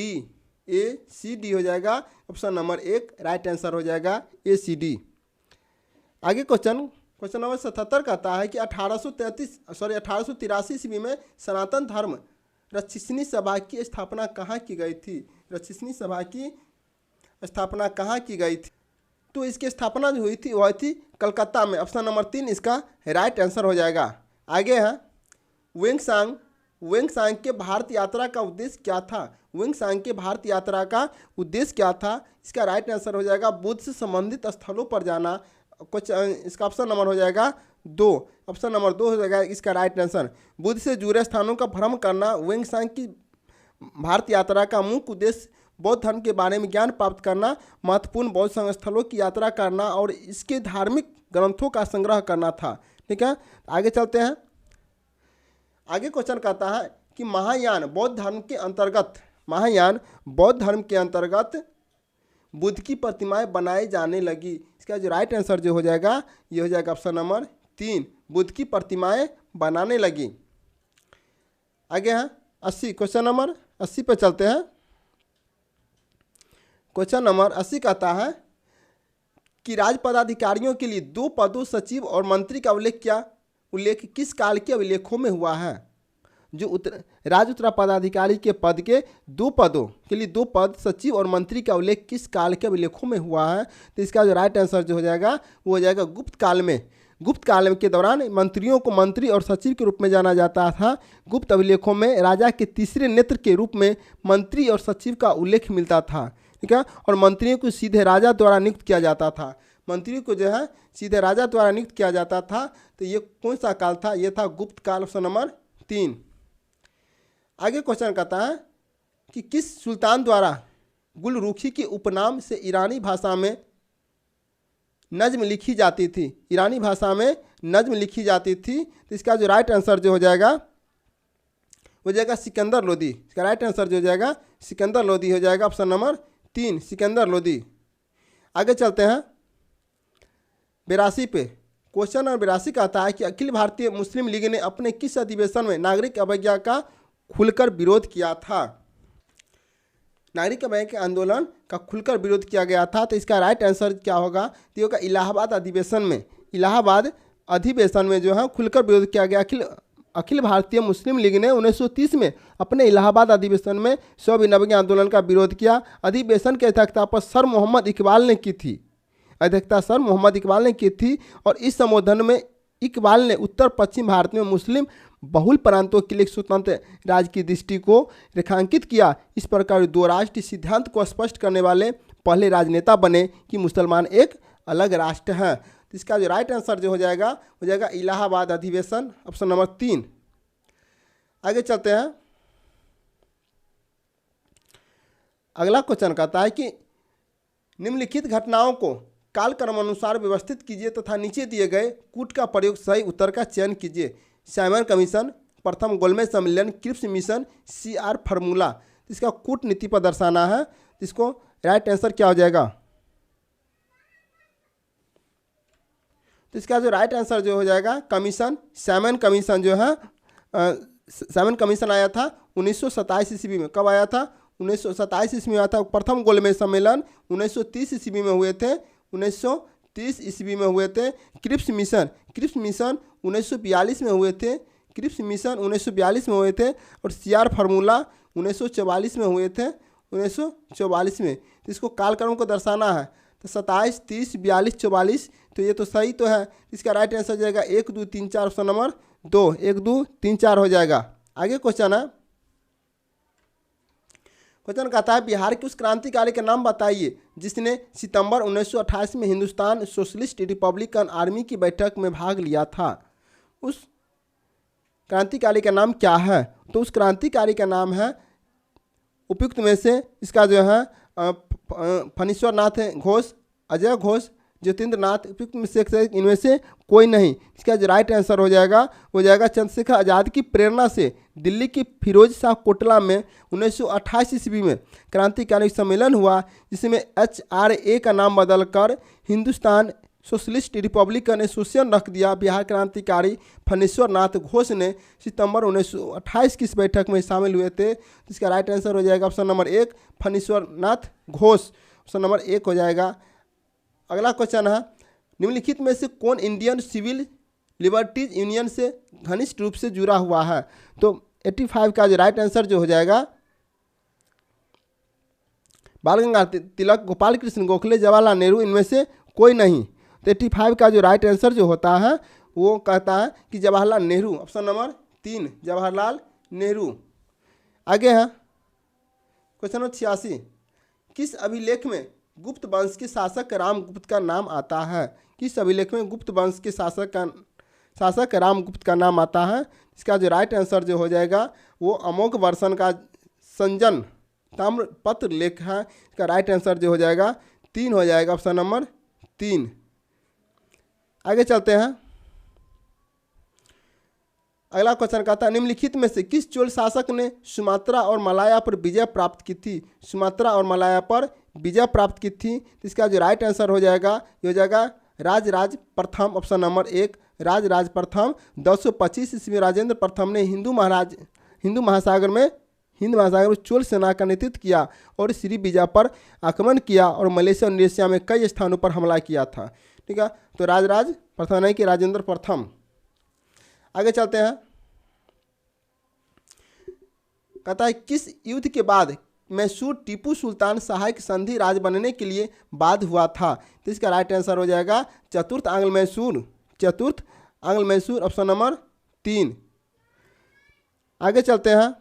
हो जाएगा, ऑप्शन नंबर 1 राइट आंसर हो जाएगा ACD। आगे क्वेश्चन नंबर 77 कहता है कि 1883 ईस्वी में सनातन धर्म रक्षिणी सभा की स्थापना कहाँ की गई थी? रक्षिणी सभा की स्थापना कहाँ की गई थी? तो इसकी स्थापना जो हुई थी वह थी कलकत्ता में। ऑप्शन नंबर 3 इसका राइट आंसर हो जाएगा। आगे है वेंगसांग के भारत यात्रा का उद्देश्य क्या था? वेंगसांग के भारत यात्रा का उद्देश्य क्या था? इसका राइट आंसर हो जाएगा बुद्ध से संबंधित स्थलों पर जाना। कुछ इसका ऑप्शन नंबर हो जाएगा 2, ऑप्शन नंबर 2 हो जाएगा इसका राइट आंसर। बुद्ध से जुड़े स्थानों का भ्रमण करना। वेंगसांग की भारत यात्रा का मुख्य उद्देश्य बौद्ध धर्म के बारे में ज्ञान प्राप्त करना, महत्वपूर्ण बौद्ध संस्थलों की यात्रा करना और इसके धार्मिक ग्रंथों का संग्रह करना था। ठीक है, आगे चलते हैं। आगे क्वेश्चन कहता है कि महायान बौद्ध धर्म के अंतर्गत बुद्ध की प्रतिमाएं बनाई जाने लगी। इसका जो राइट आंसर जो हो जाएगा ये हो जाएगा ऑप्शन नंबर 3, बुद्ध की प्रतिमाएं बनाने लगी। आगे है 80, क्वेश्चन नंबर 80 पे चलते हैं। क्वेश्चन नंबर 80 कहता है कि राज्य पदाधिकारियों के लिए 2 पदों सचिव और मंत्री का उल्लेख किस काल के अभिलेखों में हुआ है। जो राज्य उत्तरा पदाधिकारी के पद के 2 पदों के लिए 2 पद सचिव और मंत्री का उल्लेख किस काल के अभिलेखों में हुआ है। तो इसका जो राइट आंसर जो हो जाएगा वो हो जाएगा गुप्त काल में। गुप्त काल के दौरान मंत्रियों को मंत्री और सचिव के रूप में जाना जाता था। गुप्त अभिलेखों में राजा के तीसरे नेत्र के रूप में मंत्री और सचिव का उल्लेख मिलता था, ठीक है। और मंत्रियों को सीधे राजा द्वारा नियुक्त किया जाता था। मंत्री को जो है सीधे राजा द्वारा नियुक्त किया जाता था। तो ये कौन सा काल था? ये था गुप्त काल, ऑप्शन नंबर 3। आगे क्वेश्चन कहता है कि किस सुल्तान द्वारा गुलरुखी के उपनाम से ईरानी भाषा में नज्म लिखी जाती थी। ईरानी भाषा में नज्म लिखी जाती थी। तो इसका जो राइट आंसर जो हो जाएगा हो जाएगा सिकंदर लोदी। इसका राइट आंसर जो हो जाएगा सिकंदर लोदी हो जाएगा, ऑप्शन नंबर 3 सिकंदर लोदी। आगे चलते हैं 82 पे। क्वेश्चन नंबर 82 कहता है कि अखिल भारतीय मुस्लिम लीग ने अपने किस अधिवेशन में नागरिक अवज्ञा का खुलकर विरोध किया था। नागरिक अवज्ञा आंदोलन का खुलकर विरोध किया गया था। तो इसका राइट आंसर क्या होगा? तो होगा इलाहाबाद अधिवेशन में। इलाहाबाद अधिवेशन में जो है खुलकर विरोध किया गया। अखिल भारतीय मुस्लिम लीग ने 1930 में अपने इलाहाबाद अधिवेशन में सविनय आंदोलन का विरोध किया। अधिवेशन की अध्यक्षता पर सर मोहम्मद इकबाल ने की थी। और इस संबोधन में इकबाल ने उत्तर पश्चिम भारत में मुस्लिम बहुल प्रांतों के लिए स्वतंत्र राज्य की दृष्टि को रेखांकित किया। इस प्रकार 2 राष्ट्र सिद्धांत को स्पष्ट करने वाले पहले राजनेता बने कि मुसलमान एक अलग राष्ट्र हैं। तो इसका जो राइट आंसर जो हो जाएगा इलाहाबाद अधिवेशन, ऑप्शन नंबर 3। आगे चलते हैं। अगला क्वेश्चन कहता है कि निम्नलिखित घटनाओं को कालक्रम अनुसार व्यवस्थित कीजिए तथा नीचे दिए गए कूट का प्रयोग सही उत्तर का चयन कीजिए। साइमन कमीशन, प्रथम गोलमेज सम्मेलन, क्रिप्स मिशन, CR फार्मूला। इसका कूट नीति पर दर्शाना है। इसको राइट आंसर क्या हो जाएगा? तो इसका जो राइट आंसर जो हो जाएगा कमीशन, साइमन कमीशन जो है साइमन कमीशन आया था 1927 ईस्वी में। कब आया था? 1927 ईस्वी में आया था। प्रथम गोलमेज सम्मेलन 1930 ईस्वी में हुए थे। 1930 ईस्वी में हुए थे। क्रिप्स मिशन 1942 में हुए थे। क्रिप्स मिशन 1942 में हुए थे। और CR फार्मूला 1944 में हुए थे। 1944 में। तो इसको कालक्रम को दर्शाना है। तो 27, 30, 42, 44। तो ये तो सही तो है। इसका राइट आंसर हो जाएगा 1, 2, 3, 4, ऑप्शन नंबर 2, 1, 2, 3, 4 हो जाएगा। आगे क्वेश्चन है। क्वेश्चन कहता है बिहार के उस क्रांतिकारी का नाम बताइए जिसने सितंबर 1928 में हिंदुस्तान सोशलिस्ट रिपब्लिकन आर्मी की बैठक में भाग लिया था। उस क्रांतिकारी का नाम क्या है? तो उस क्रांतिकारी का नाम है उपयुक्त में से इसका जो है फणीश्वर नाथ घोष, अजय घोष, ज्योतिन्द्र नाथ। उपयुक्त में से इनमें से कोई नहीं। इसका जो राइट आंसर हो जाएगा चंद्रशेखर आज़ाद की प्रेरणा से दिल्ली की फिरोज शाह कोटला में 1928 ईस्वी में क्रांतिकारी सम्मेलन हुआ, जिसमें HRA का नाम बदलकर हिंदुस्तान सोशलिस्ट रिपब्लिकन एसोसिएशन रख दिया। बिहार क्रांतिकारी फणीश्वर नाथ घोष ने सितंबर 1928 की इस बैठक में शामिल हुए थे। तो इसका राइट आंसर हो जाएगा option number 1 Phanishwar Nath Ghosh, option number 1 हो जाएगा। अगला क्वेश्चन है निम्नलिखित में से कौन इंडियन सिविल लिबर्टीज यूनियन से घनिष्ठ रूप से जुड़ा हुआ है? तो 85 का जो राइट आंसर जो हो जाएगा बाल गंगाधर तिलक, गोपाल कृष्ण गोखले, जवाहरलाल नेहरू, इनमें से कोई नहीं। तो 85 का जो राइट आंसर जो होता है वो कहता है कि जवाहरलाल नेहरू, ऑप्शन नंबर 3 जवाहरलाल नेहरू। आगे है क्वेश्चन नंबर 86। किस अभिलेख में गुप्त वंश के शासक रामगुप्त का नाम आता है? किस अभिलेख में गुप्त वंश के शासक रामगुप्त का नाम आता है? इसका जो राइट आंसर जो हो जाएगा वो अमोघ वर्षन का संजन ताम्रपत्र लेख है। इसका राइट आंसर जो हो जाएगा 3 हो जाएगा, ऑप्शन नंबर 3। आगे चलते हैं। अगला क्वेश्चन कहता है निम्नलिखित में से किस चोल शासक ने सुमात्रा और मलाया पर विजय प्राप्त की थी? सुमात्रा और मलाया पर विजय प्राप्त की थी। तो इसका जो राइट आंसर हो जाएगा ये हो जाएगा राजराज प्रथम ऑप्शन नंबर 1 राजराज प्रथम 1225 ईस्वी में राजेंद्र प्रथम ने हिंद महासागर में चोल सेना का नेतृत्व किया और श्री विजय पर आक्रमण किया और मलेशिया और इंडोनेशिया में कई स्थानों पर हमला किया था। ठीक है, तो राजराज प्रथम नहीं कि राजेंद्र प्रथम। आगे चलते हैं। कहता है किस युद्ध के बाद मैसूर टीपू सुल्तान सहायक संधि राज बनने के लिए बाध्य हुआ था? तो इसका राइट आंसर हो जाएगा चतुर्थ आंग्ल मैसूर ऑप्शन नंबर 3। आगे चलते हैं।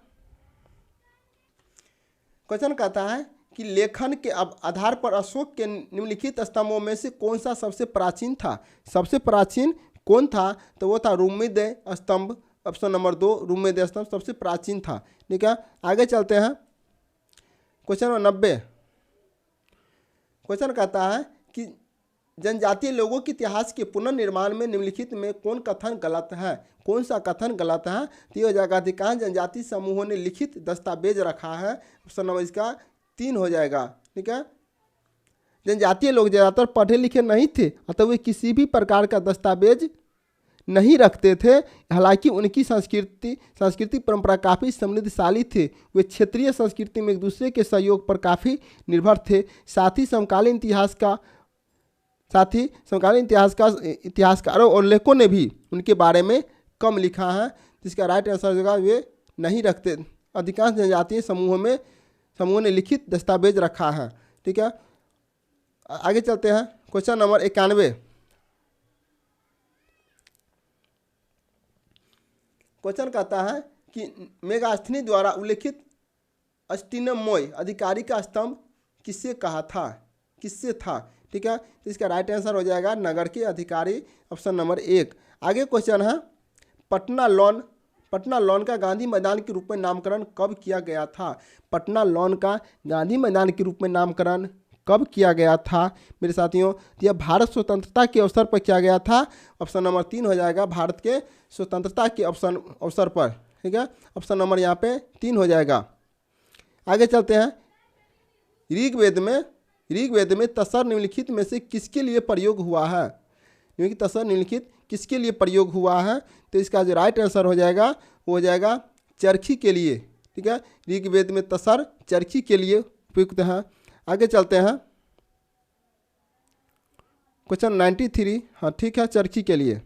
क्वेश्चन कहता है कि लेखन के आधार पर अशोक के निम्नलिखित स्तंभों में से कौन सा सबसे प्राचीन था? सबसे प्राचीन कौन था? तो वो था रुम्मीद स्तंभ ऑप्शन नंबर 2 रुम्मीद स्तंभ सबसे प्राचीन था। ठीक है, आगे चलते हैं। Question number 90। क्वेश्चन कहता है कि जनजातीय लोगों के इतिहास के पुनर्निर्माण में निम्नलिखित में कौन कथन गलत है? कौन सा कथन गलत है? तो यह जगह अधिकांश जनजातीय समूहों ने लिखित दस्तावेज रखा है, ऑप्शन नंबर इसका 3 हो जाएगा। ठीक है, जनजातीय लोग ज़्यादातर पढ़े लिखे नहीं थे अतः वे किसी भी प्रकार का दस्तावेज नहीं रखते थे। हालांकि उनकी सांस्कृतिक परंपरा काफ़ी समृद्धशाली थे। वे क्षेत्रीय संस्कृति में एक दूसरे के सहयोग पर काफ़ी निर्भर थे। साथ ही समकालीन इतिहासकारों और लेखकों ने भी उनके बारे में कम लिखा है। जिसका राइट आंसर होगा वे नहीं रखते। अधिकांश जनजातीय समूहों ने लिखित दस्तावेज रखा है। ठीक है, आगे चलते हैं। Question number 91। क्वेश्चन कहता है कि मेगास्थनी द्वारा उल्लेखित अस्टिनमोय अधिकारी का स्तंभ किससे था? ठीक है, तो इसका राइट आंसर हो जाएगा नगर के अधिकारी ऑप्शन नंबर 1। आगे क्वेश्चन है पटना लॉन का गांधी मैदान के रूप में नामकरण कब किया गया था? पटना लॉन का गांधी मैदान के रूप में नामकरण कब किया गया था मेरे साथियों? यह भारत स्वतंत्रता के अवसर पर किया गया था, ऑप्शन नंबर 3 हो जाएगा भारत के स्वतंत्रता के अवसर पर। ठीक है, ऑप्शन नंबर यहाँ पे 3 हो जाएगा। आगे चलते हैं। ऋग्वेद में तसर निम्नलिखित में से किसके लिए प्रयोग हुआ है? तसर निम्नलिखित किसके लिए प्रयोग हुआ है? तो इसका जो राइट आंसर हो जाएगा वो हो जाएगा चरखी के लिए। ठीक है, ऋग्वेद में तसर चरखी के लिए उपयुक्त है। आगे चलते हैं। क्वेश्चन 93। हाँ ठीक है, चरखी के लिए।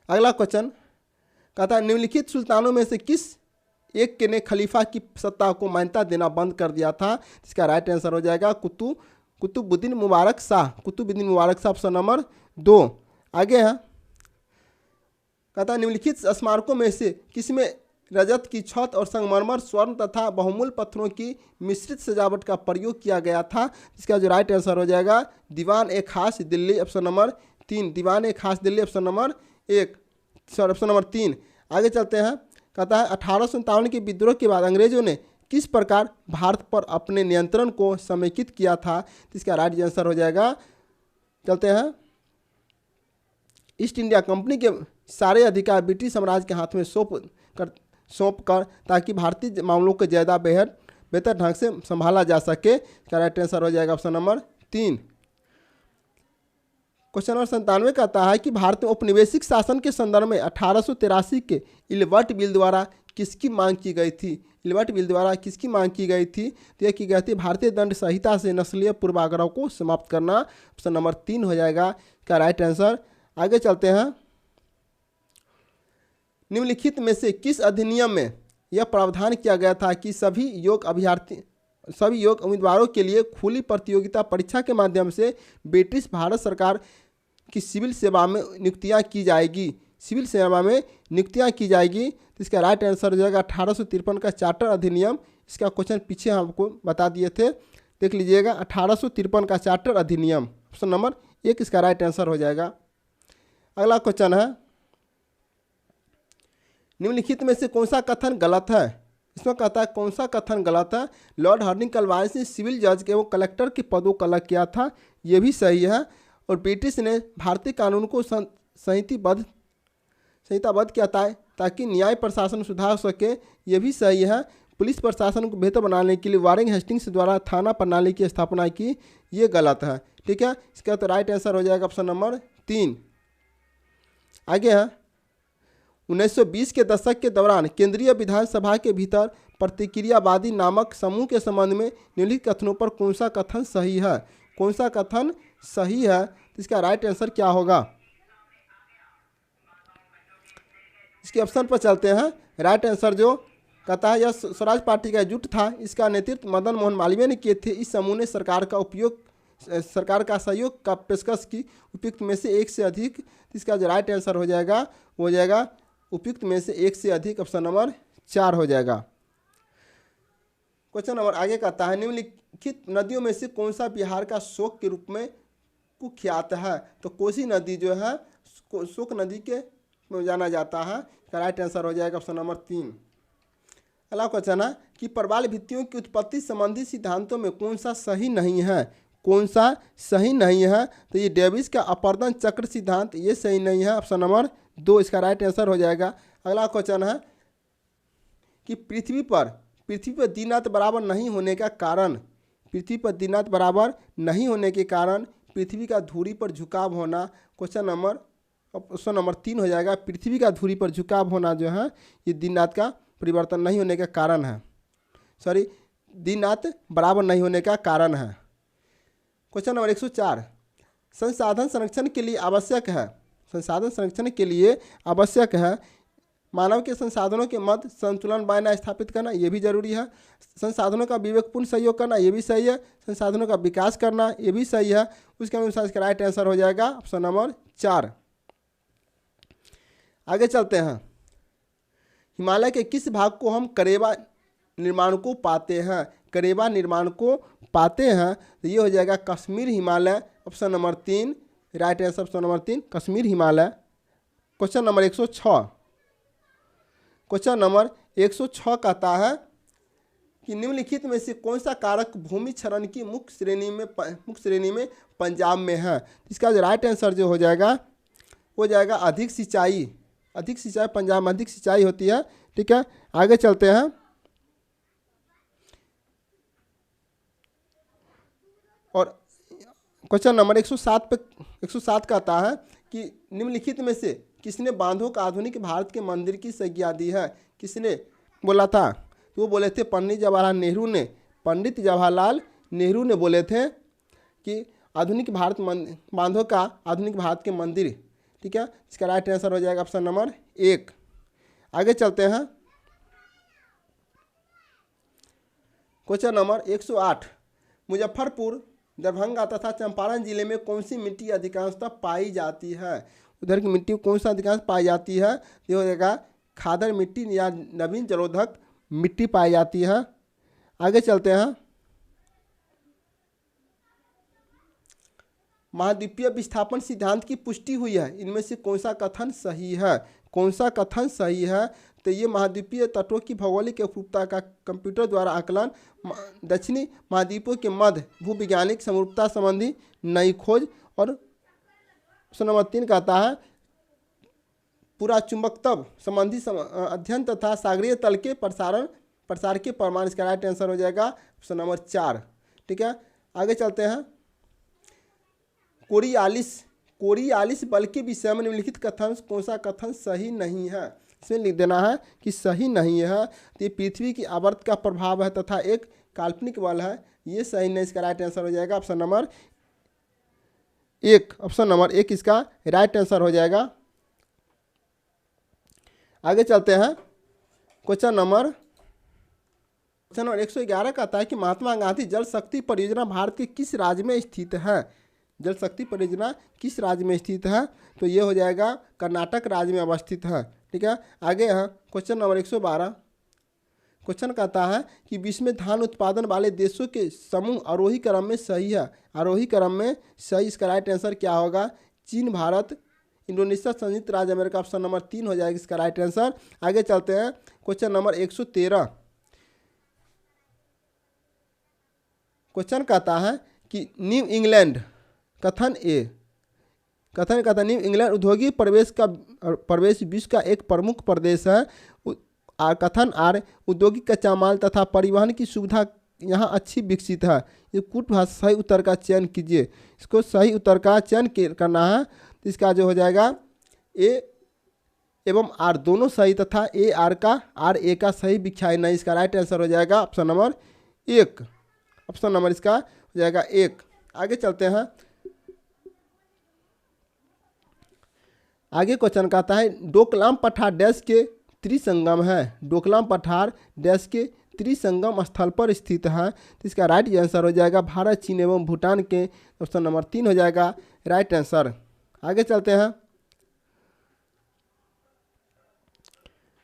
अगला क्वेश्चन कहता है निम्नलिखित सुल्तानों में से किस एक ने खलीफा की सत्ता को मान्यता देना बंद कर दिया था? इसका राइट आंसर हो जाएगा कुतुबुद्दीन मुबारक शाह ऑप्शन नंबर 2। आगे है कहता है निम्नलिखित स्मारकों में से किसमें रजत की छत और संगमरमर स्वर्ण तथा बहुमूल्य पत्थरों की मिश्रित सजावट का प्रयोग किया गया था? इसका जो राइट आंसर हो जाएगा दीवान ए खास दिल्ली ऑप्शन नंबर 3 दीवान ए खास दिल्ली ऑप्शन नंबर 3। आगे चलते हैं। कहता है 1857 के विद्रोह के बाद अंग्रेजों ने किस प्रकार भारत पर अपने नियंत्रण को समेकित किया था? इसका राइट आंसर हो जाएगा, चलते हैं, ईस्ट इंडिया कंपनी के सारे अधिकार ब्रिटिश साम्राज्य के हाथ में सौंप कर ताकि भारतीय मामलों को ज़्यादा बेहतर ढंग से संभाला जा सके। इसका राइट आंसर हो जाएगा ऑप्शन नंबर 3। क्वेश्चन नंबर 97 कहता है कि भारत में औपनिवेशिक शासन के संदर्भ में 1883 के इल्बर्ट बिल द्वारा किसकी मांग की गई थी? तो यह की गई थी भारतीय दंड संहिता से नस्लीय पूर्वाग्रह को समाप्त करना। ऑप्शन नंबर 3 हो जाएगा इसका राइट आंसर। आगे चलते हैं। निम्नलिखित में से किस अधिनियम में यह प्रावधान किया गया था कि सभी योग्य उम्मीदवारों के लिए खुली प्रतियोगिता परीक्षा के माध्यम से ब्रिटिश भारत सरकार की सिविल सेवा में नियुक्तियां की जाएगी? तो इसका राइट आंसर हो जाएगा 1853 का चार्टर अधिनियम। इसका क्वेश्चन पीछे हमको बता दिए थे, देख लीजिएगा। 1853 का चार्टर अधिनियम ऑप्शन नंबर 1 इसका राइट आंसर हो जाएगा। अगला क्वेश्चन है निम्नलिखित में से कौन सा कथन गलत है? इसमें कहता है कौन सा कथन गलत है? लॉर्ड हार्डिंग कलवाइस ने सिविल जज एवं कलेक्टर के पदों को अलग किया था, यह भी सही है। और ब्रिटिश ने भारतीय कानून को संहिताबद्ध किया था ताकि न्याय प्रशासन में सुधार हो सके, यह भी सही है। पुलिस प्रशासन को बेहतर बनाने के लिए वारेन हेस्टिंग्स द्वारा थाना प्रणाली की स्थापना की, ये गलत है। ठीक है, इसका तो राइट आंसर हो जाएगा ऑप्शन नंबर 3। आगे है 1920 के दशक के दौरान केंद्रीय विधानसभा के भीतर प्रतिक्रियावादी नामक समूह के संबंध में निम्नलिखित कथनों पर कौन सा कथन सही है? कौन सा कथन सही है? तो इसका राइट आंसर क्या होगा? इसके ऑप्शन पर चलते हैं। राइट आंसर जो कहता है, यह स्वराज पार्टी का जुट था, इसका नेतृत्व मदन मोहन मालवीय ने किए थे। इस समूह ने सरकार का सहयोग का पेशकश की। उपयुक्त में से एक से अधिक, इसका जो राइट आंसर हो जाएगा वो हो जाएगा उपयुक्त में से एक से अधिक, ऑप्शन नंबर 4 हो जाएगा। क्वेश्चन नंबर आगे कहता है, निम्नलिखित नदियों में से कौन सा बिहार का शोक के रूप में कुख्यात है? तो कोसी नदी जो है शोक नदी के में जाना जाता है। राइट आंसर हो जाएगा ऑप्शन नंबर 3। अगला क्वेश्चन है कि प्रबल भित्तियों की उत्पत्ति संबंधी सिद्धांतों में कौन सा सही नहीं है? कौन सा सही नहीं है? तो ये डेविस का अपर्दन चक्र सिद्धांत, ये सही नहीं है, ऑप्शन नंबर 2 इसका राइट आंसर हो जाएगा। अगला क्वेश्चन है कि पृथ्वी पर दिनात बराबर नहीं होने का कारण, पृथ्वी पर दिनात बराबर नहीं होने के कारण पृथ्वी का धुरी पर झुकाव होना। क्वेश्चन नंबर ऑप्शन नंबर 3 हो जाएगा। पृथ्वी का धुरी पर झुकाव होना जो है ये दिन रात का परिवर्तन नहीं होने का कारण है, सॉरी दिन रात बराबर नहीं होने का कारण है। क्वेश्चन नंबर 104, संसाधन संरक्षण के लिए आवश्यक है, संसाधन संरक्षण के लिए आवश्यक है मानव के संसाधनों के मध्य संतुलन बनाए स्थापित करना, ये भी जरूरी है। संसाधनों का विवेकपूर्ण सहयोग करना, ये भी सही है। संसाधनों का विकास करना, ये भी सही है। उसके अनुसार इसका राइट आंसर हो जाएगा ऑप्शन नंबर 4। आगे चलते हैं। हिमालय के किस भाग को हम करेबा निर्माण को पाते हैं? करेबा निर्माण को पाते हैं, तो ये हो जाएगा Kashmir Himalaya, option number 3 right answer, option number 3 Kashmir Himalaya. Question number 106, question number 106 कहता है कि निम्नलिखित में से कौन सा कारक भूमि क्षरण की मुख्य श्रेणी में पंजाब में है? इसका जो राइट आंसर जो हो जाएगा वो जाएगा अधिक सिंचाई। अधिक सिंचाई, पंजाब में अधिक सिंचाई होती है। ठीक है, आगे चलते हैं। और क्वेश्चन नंबर 107 कहता है कि निम्नलिखित में से किसने बांधों का आधुनिक भारत के मंदिर की संज्ञा दी है? किसने बोला था? तो वो बोले थे पंडित जवाहरलाल नेहरू ने। पंडित जवाहरलाल नेहरू ने बोले थे कि आधुनिक भारत बांधों का आधुनिक भारत के मंदिर। ठीक है, इसका राइट आंसर हो जाएगा ऑप्शन नंबर 1। आगे चलते हैं। क्वेश्चन नंबर 108, मुजफ्फरपुर, दरभंगा तथा चंपारण जिले में कौन सी मिट्टी अधिकांशतः पाई जाती है? उधर की मिट्टी कौन सा अधिकांश पाई जाती है? ये हो जाएगा खादर मिट्टी या नवीन जलोधक मिट्टी पाई जाती है। आगे चलते हैं। महाद्वीपीय विस्थापन सिद्धांत की पुष्टि हुई है, इनमें से कौन सा कथन सही है? कौन सा कथन सही है? तो ये महाद्वीपीय तटों की भौगोलिक एकरूपता का कंप्यूटर द्वारा आकलन, दक्षिणी महाद्वीपों के मध्य भूविज्ञानिक समरूपता संबंधी नई खोज, और ऑप्शन नंबर 3 कहता है पूरा चुंबकत्व संबंधी अध्ययन तथा सागरीय तल के प्रसार के प्रमाण। इसका राइट आंसर हो जाएगा ऑप्शन नंबर 4। ठीक है, आगे चलते हैं। कोरियालिस बल के विषय में निम्नलिखित कथन कौन सा कथन सही नहीं है? इसमें लिख देना है कि सही नहीं है। तो ये पृथ्वी की आवर्त का प्रभाव है तथा एक काल्पनिक बल है, ये सही नहीं। इसका राइट आंसर हो जाएगा ऑप्शन नंबर 1। ऑप्शन नंबर 1 इसका राइट आंसर हो जाएगा। आगे चलते हैं। क्वेश्चन नंबर 111 कहता है कि महात्मा गांधी जल शक्ति परियोजना भारत के किस राज्य में स्थित है? जल शक्ति परियोजना किस राज्य में स्थित है? तो ये हो जाएगा कर्नाटक राज्य में अवस्थित है। ठीक है, आगे है क्वेश्चन नंबर 112। क्वेश्चन कहता है कि विश्व में धान उत्पादन वाले देशों के समूह आरोही क्रम में सही है। आरोही क्रम में सही, इसका राइट आंसर क्या होगा? चीन, भारत, इंडोनेशिया, संयुक्त राज्य अमेरिका, ऑप्शन नंबर 3 हो जाएगा इसका राइट आंसर। आगे चलते हैं। Question number 113। क्वेश्चन कहता है कि न्यू इंग्लैंड कथन न्यू इंग्लैंड औद्योगिक प्रवेश विश्व का एक प्रमुख प्रदेश है। कथन आर औद्योगिक कच्चा माल तथा परिवहन की सुविधा यहाँ अच्छी विकसित है। ये कूट भाषा सही उत्तर का चयन कीजिए। इसको सही उत्तर का चयन करना है, तो इसका जो हो जाएगा ए एवं आर दोनों सही तथा ए आर का आर ए का सही व्याख्या नहीं। इसका राइट आंसर हो जाएगा ऑप्शन नंबर 1। ऑप्शन नंबर इसका हो जाएगा 1। आगे चलते हैं। आगे क्वेश्चन कहता है डोकलाम पठार डैश के त्रिसंगम है। डोकलाम पठार डैश के त्रिसंगम स्थल पर स्थित है, तो इसका राइट आंसर हो जाएगा भारत, चीन एवं भूटान के। ऑप्शन नंबर 3 हो जाएगा राइट आंसर। आगे चलते हैं।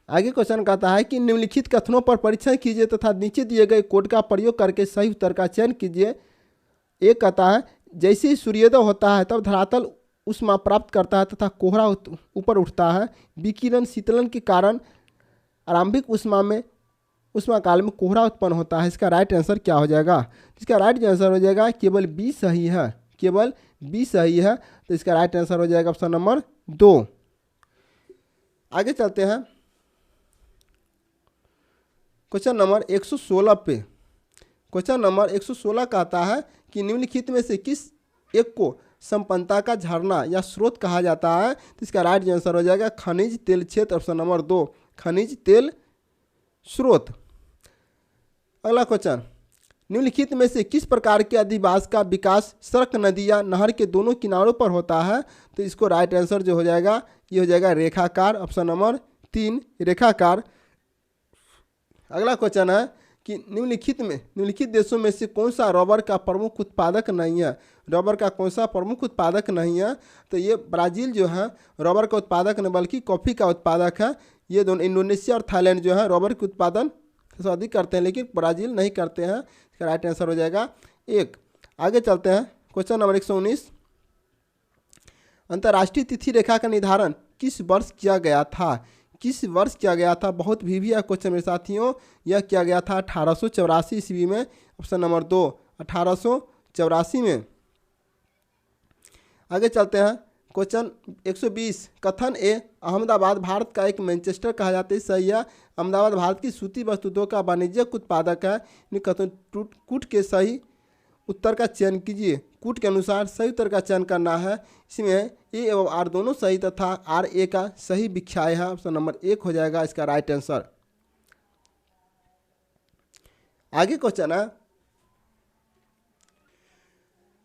आगे क्वेश्चन कहता है कि निम्नलिखित कथनों पर परीक्षण कीजिए तथा नीचे दिए गए कोड का प्रयोग करके सही उत्तर का चयन कीजिए। एक कहता है जैसे ही सूर्योदय होता है तब धरातल ऊष्मा प्राप्त करता है तथा कोहरा ऊपर उठता है। विकिरण शीतलन के कारण आरंभिक ऊष्मा काल में कोहरा उत्पन्न होता है। इसका राइट आंसर क्या हो जाएगा? इसका राइट आंसर हो जाएगा केवल बी सही है, केवल बी सही है, तो इसका राइट आंसर हो जाएगा ऑप्शन नंबर 2। आगे चलते हैं क्वेश्चन नंबर 116 पे। क्वेश्चन नंबर 116 कहता है कि निम्नलिखित में से किस एक को संपन्नता का झरना या स्रोत कहा जाता है, तो इसका राइट आंसर हो जाएगा खनिज तेल क्षेत्र, ऑप्शन नंबर 2 खनिज तेल स्रोत। अगला क्वेश्चन, निम्नलिखित में से किस प्रकार के अधिवास का विकास सड़क, नदी या नहर के दोनों किनारों पर होता है, तो इसको राइट आंसर जो हो जाएगा ये हो जाएगा रेखाकार, ऑप्शन नंबर 3 रेखाकार। अगला क्वेश्चन है कि निम्नलिखित देशों में से कौन सा रबर का प्रमुख उत्पादक नहीं है। रबर का कौन सा प्रमुख उत्पादक नहीं है, तो ये ब्राज़ील जो है रबर का उत्पादक नहीं बल्कि कॉफ़ी का उत्पादक है। ये दोनों इंडोनेशिया और थाईलैंड जो है रबर के उत्पादन से अधिक करते हैं, लेकिन ब्राज़ील नहीं करते हैं। इसका राइट आंसर हो जाएगा 1। आगे चलते हैं क्वेश्चन नंबर 119, अंतर्राष्ट्रीय तिथि रेखा का निर्धारण किस वर्ष किया गया था? किस वर्ष किया गया था? बहुत भी है क्वेश्चन मेरे साथियों। यह किया गया था 1884 ईस्वी में, ऑप्शन नंबर 2 1884 में। आगे चलते हैं क्वेश्चन 120, कथन ए अहमदाबाद भारत का एक मैनचेस्टर कहा जाता है, सही है। अहमदाबाद भारत की सूती वस्तुओं का वाणिज्यिक उत्पादक है। कथन कूट के सही उत्तर का चयन कीजिए। कूट के अनुसार सही उत्तर का चयन करना है। इसमें ए एवं आर दोनों सही तथा आर ए का सही व्याख्या है। ऑप्शन नंबर 1 हो जाएगा इसका राइट आंसर। आगे क्वेश्चन है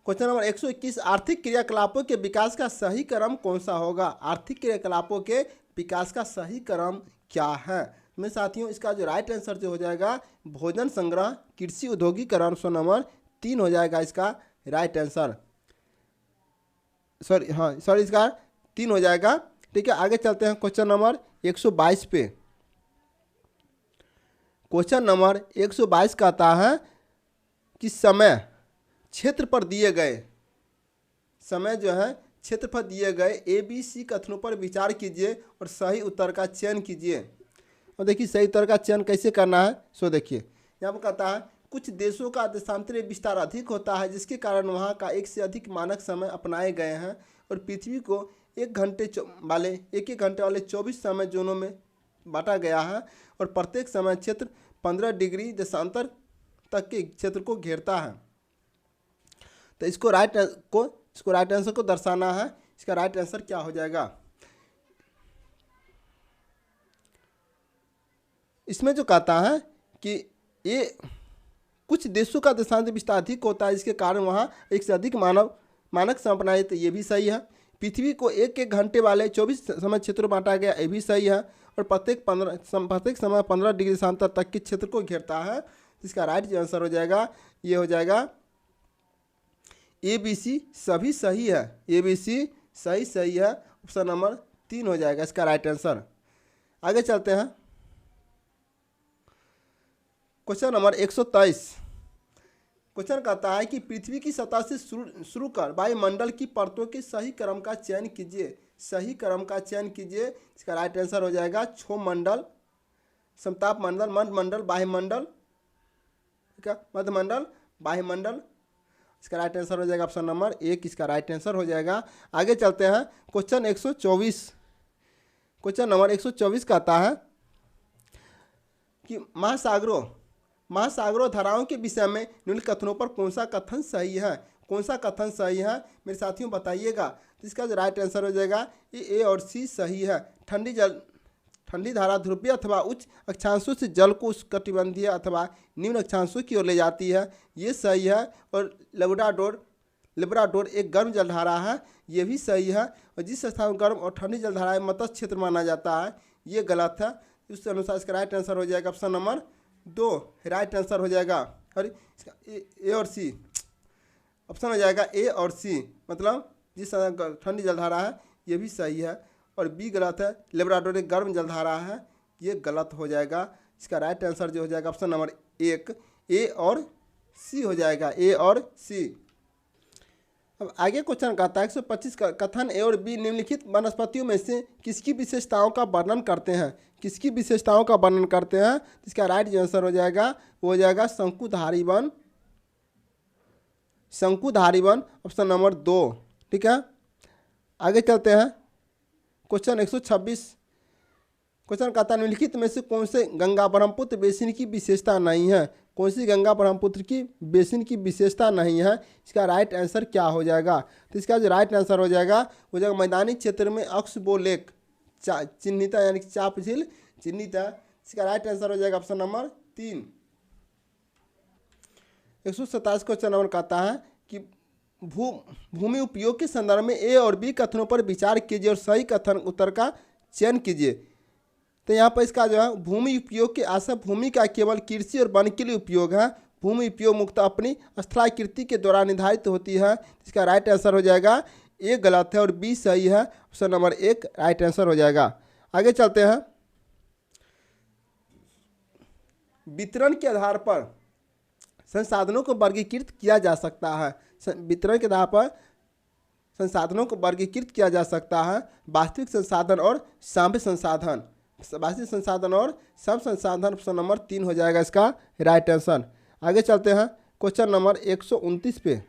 क्वेश्चन नंबर 121, आर्थिक क्रियाकलापों के विकास का सही क्रम कौन सा होगा? आर्थिक क्रियाकलापों के विकास का सही क्रम क्या है मेरे साथियों? इसका जो राइट आंसर जो हो जाएगा भोजन संग्रह, कृषि, औद्योगिकरण, ऑप्शन नंबर 3 हो जाएगा इसका राइट आंसर। सॉरी इसका 3 हो जाएगा। ठीक है, आगे चलते हैं क्वेश्चन नंबर 122 पे। क्वेश्चन नंबर 122 कहता है कि समय क्षेत्र पर दिए गए समय जो है क्षेत्र पर दिए गए ABC कथनों पर विचार कीजिए और सही उत्तर का चयन कीजिए। और देखिए सही उत्तर का चयन कैसे करना है। सो देखिए यहाँ पर कहता है कुछ देशों का देशांतरीय विस्तार अधिक होता है, जिसके कारण वहाँ का एक से अधिक मानक समय अपनाए गए हैं और पृथ्वी को 1 घंटे वाले 1 घंटे वाले 24 समय जोनों में बांटा गया है और प्रत्येक समय क्षेत्र 15 डिग्री देशांतर तक के क्षेत्र को घेरता है। तो इसको राइट आंसर को दर्शाना है। इसका राइट आंसर क्या हो जाएगा? इसमें जो कहता है कि ये कुछ देशों का देशांतरीय विस्तार अधिक होता है, जिसके कारण वहाँ एक से अधिक मानक समय अपनाए, तो ये भी सही है। पृथ्वी को 1 घंटे वाले 24 समय क्षेत्रों में बांटा गया, ये भी सही है। और प्रत्येक समय 15 डिग्री देशांतर तक के क्षेत्र को घेरता है। इसका राइट आंसर हो जाएगा ये हो जाएगा ABC सभी सही है। ABC सही है, ऑप्शन नंबर 3 हो जाएगा इसका राइट आंसर। आगे चलते हैं क्वेश्चन नंबर 123। क्वेश्चन कहता है कि पृथ्वी की सतह से शुरू कर वायुमंडल की परतों के सही क्रम का चयन कीजिए। सही क्रम का चयन कीजिए। इसका राइट आंसर हो जाएगा क्षोभमंडल, समताप मंडल, मंडल, वायुमंडल, मध्यमंडल, वायुमंडल। इसका राइट आंसर हो जाएगा ऑप्शन नंबर 1 इसका राइट आंसर हो जाएगा। आगे चलते हैं क्वेश्चन 124। क्वेश्चन नंबर 124 कहता है कि महासागरों धाराओं के विषय में निम्न कथनों पर कौन सा कथन सही है, कौन सा कथन सही है मेरे साथियों बताइएगा। तो इसका जो राइट आंसर हो जाएगा ये ए और सी सही है। ठंडी धारा ध्रुवीय अथवा उच्च अक्षांशों से जल को उष्णकटिबंधीय अथवा निम्न अक्षांशों की ओर ले जाती है, ये सही है। और लेब्राडोर एक गर्म जलधारा है, ये भी सही है। और जिस स्थान में गर्म और ठंडी जलधारा मत्स्य क्षेत्र माना जाता है, ये गलत है। उस अनुसार इसका राइट आंसर हो जाएगा ऑप्शन नंबर 2 राइट आंसर हो जाएगा। और इसका ए और सी ऑप्शन हो जाएगा ए और सी, मतलब जिस ठंडी जलधारा है ये भी सही है। और बी गलत है, लेब्राडोर एक गर्म जलधारा है, ये गलत हो जाएगा। इसका राइट आंसर जो हो जाएगा ऑप्शन नंबर 1 ए और सी हो जाएगा, ए और सी। अब आगे क्वेश्चन कहता है 125 का कथन ए और बी निम्नलिखित वनस्पतियों में से किसकी विशेषताओं का वर्णन करते हैं, किसकी विशेषताओं का वर्णन करते हैं। इसका राइट आंसर हो जाएगा वो हो जाएगा शंकुधारी वन ऑप्शन नंबर 2। ठीक है, आगे चलते हैं। क्वेश्चन 126 क्वेश्चन कहता है निम्नलिखित में से कौन से गंगा ब्रह्मपुत्र बेसिन की विशेषता नहीं है, कौन सी गंगा ब्रह्मपुत्र की बेसिन की विशेषता नहीं है। इसका राइट आंसर क्या हो जाएगा। तो इसका जो राइट आंसर हो जाएगा वो जाएगा मैदानी क्षेत्र में अक्सबो लेक चिन्हित है, यानी कि चाप झील चिन्हित है। इसका राइट आंसर हो जाएगा ऑप्शन नंबर 3। 127 क्वेश्चन नंबर कहता है कि भूमि उपयोग के संदर्भ में ए और बी कथनों पर विचार कीजिए और सही कथन उत्तर का चयन कीजिए। तो यहाँ पर इसका जो है भूमि उपयोग के आशय भूमि का केवल कृषि और वन के लिए उपयोग है। भूमि उपयोग मुख्यतः अपनी स्थलाकृति के द्वारा निर्धारित होती है। इसका राइट आंसर हो जाएगा ए गलत है और बी सही है, ऑप्शन नंबर 1 राइट आंसर हो जाएगा। आगे चलते हैं। वितरण के आधार पर संसाधनों को वर्गीकृत किया जा सकता है। वितरण के आधार पर संसाधनों को वर्गीकृत किया जा सकता है। वास्तविक संसाधन और साम्य संसाधन, वास्तविक संसाधन और सम संसाधन, ऑप्शन नंबर 3 हो जाएगा इसका राइट आंसर। आगे चलते हैं क्वेश्चन नंबर 129 पे।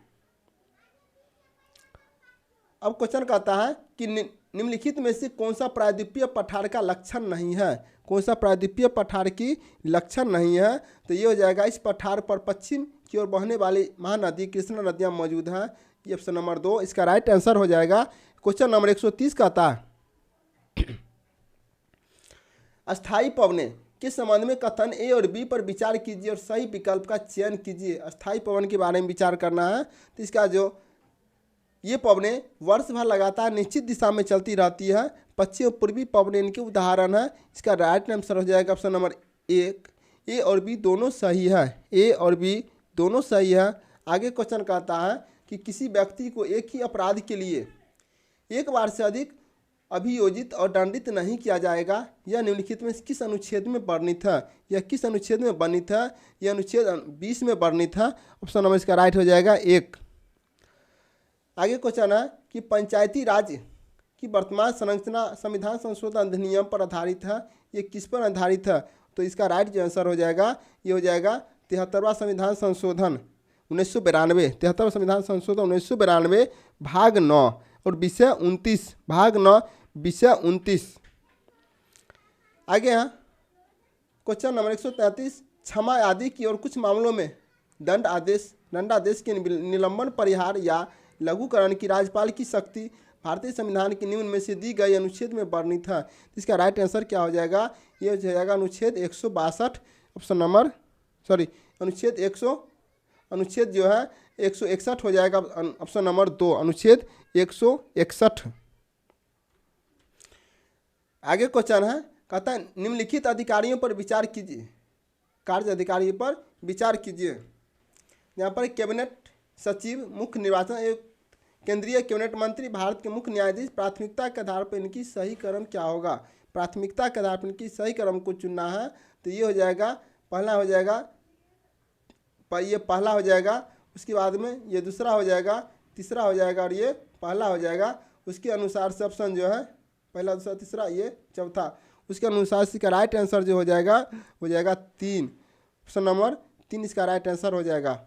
अब क्वेश्चन कहता है कि निम्नलिखित में से कौन सा प्रायद्वीपीय पठार का लक्षण नहीं है, कौन सा प्रायद्वीपीय पठार की लक्षण नहीं है। तो ये हो जाएगा इस पठार पर पश्चिम की ओर बहने वाली महानदी कृष्णा नदियाँ मौजूद हैं, ये ऑप्शन नंबर 2 इसका राइट आंसर हो जाएगा। क्वेश्चन नंबर 130 कहता है अस्थायी पवने के संबंध में कथन ए और बी पर विचार कीजिए और सही विकल्प का चयन कीजिए। अस्थायी पवन के बारे में विचार करना है। तो इसका जो ये पवनें वर्ष भर लगातार निश्चित दिशा में चलती रहती है। पश्चिम और पूर्वी पवनें इनके उदाहरण है। इसका राइट आंसर हो जाएगा ऑप्शन नंबर 1 ए और बी दोनों सही है, ए और बी दोनों सही है। आगे क्वेश्चन कहता है कि किसी व्यक्ति को एक ही अपराध के लिए एक बार से अधिक अभियोजित और दंडित नहीं किया जाएगा। यह निम्नलिखित में किस अनुच्छेद में वर्णित है, यह किस अनुच्छेद में वर्णित है। यह अनुच्छेद 20 में वर्णित है, ऑप्शन नंबर इसका राइट हो जाएगा 1। आगे क्वेश्चन है कि पंचायती राज की वर्तमान संरचना संविधान संशोधन अधिनियम पर आधारित है, ये किस पर आधारित है। तो इसका राइट जो आंसर हो जाएगा ये हो जाएगा 73वां संविधान संशोधन 1992, 73वां संविधान संशोधन 1992 भाग 9 और विषय 29, भाग 9 विषय 29। आगे यहाँ क्वेश्चन नंबर 133 क्षमा आदि की और कुछ मामलों में दंडादेश के निलंबन परिहार या लघुकरण की राज्यपाल की शक्ति भारतीय संविधान के निम्न में से दी गई अनुच्छेद में वर्णित है। इसका राइट आंसर क्या हो जाएगा, ये हो जाएगा अनुच्छेद 162 ऑप्शन नंबर अनुच्छेद जो है 161 हो जाएगा, ऑप्शन नंबर 2 अनुच्छेद 161। आगे क्वेश्चन है कहता है निम्नलिखित अधिकारियों पर विचार कीजिए, कार्य अधिकारियों पर विचार कीजिए। यहाँ पर कैबिनेट सचिव, मुख्य निर्वाचन आयुक्त, केंद्रीय कैबिनेट मंत्री, भारत के मुख्य न्यायाधीश। प्राथमिकता के आधार पर इनकी सही क्रम क्या होगा, प्राथमिकता के आधार पर इनकी सही क्रम को चुनना है। तो ये हो जाएगा पहला हो जाएगा, ये पहला हो जाएगा, उसके बाद में ये दूसरा हो जाएगा, तीसरा हो जाएगा और ये पहला हो जाएगा। उसके अनुसार से ऑप्शन जो है पहला दूसरा तीसरा ये चौथा, उसके अनुसार इसका राइट आंसर जो हो जाएगा 3, ऑप्शन नंबर 3 इसका राइट आंसर हो जाएगा।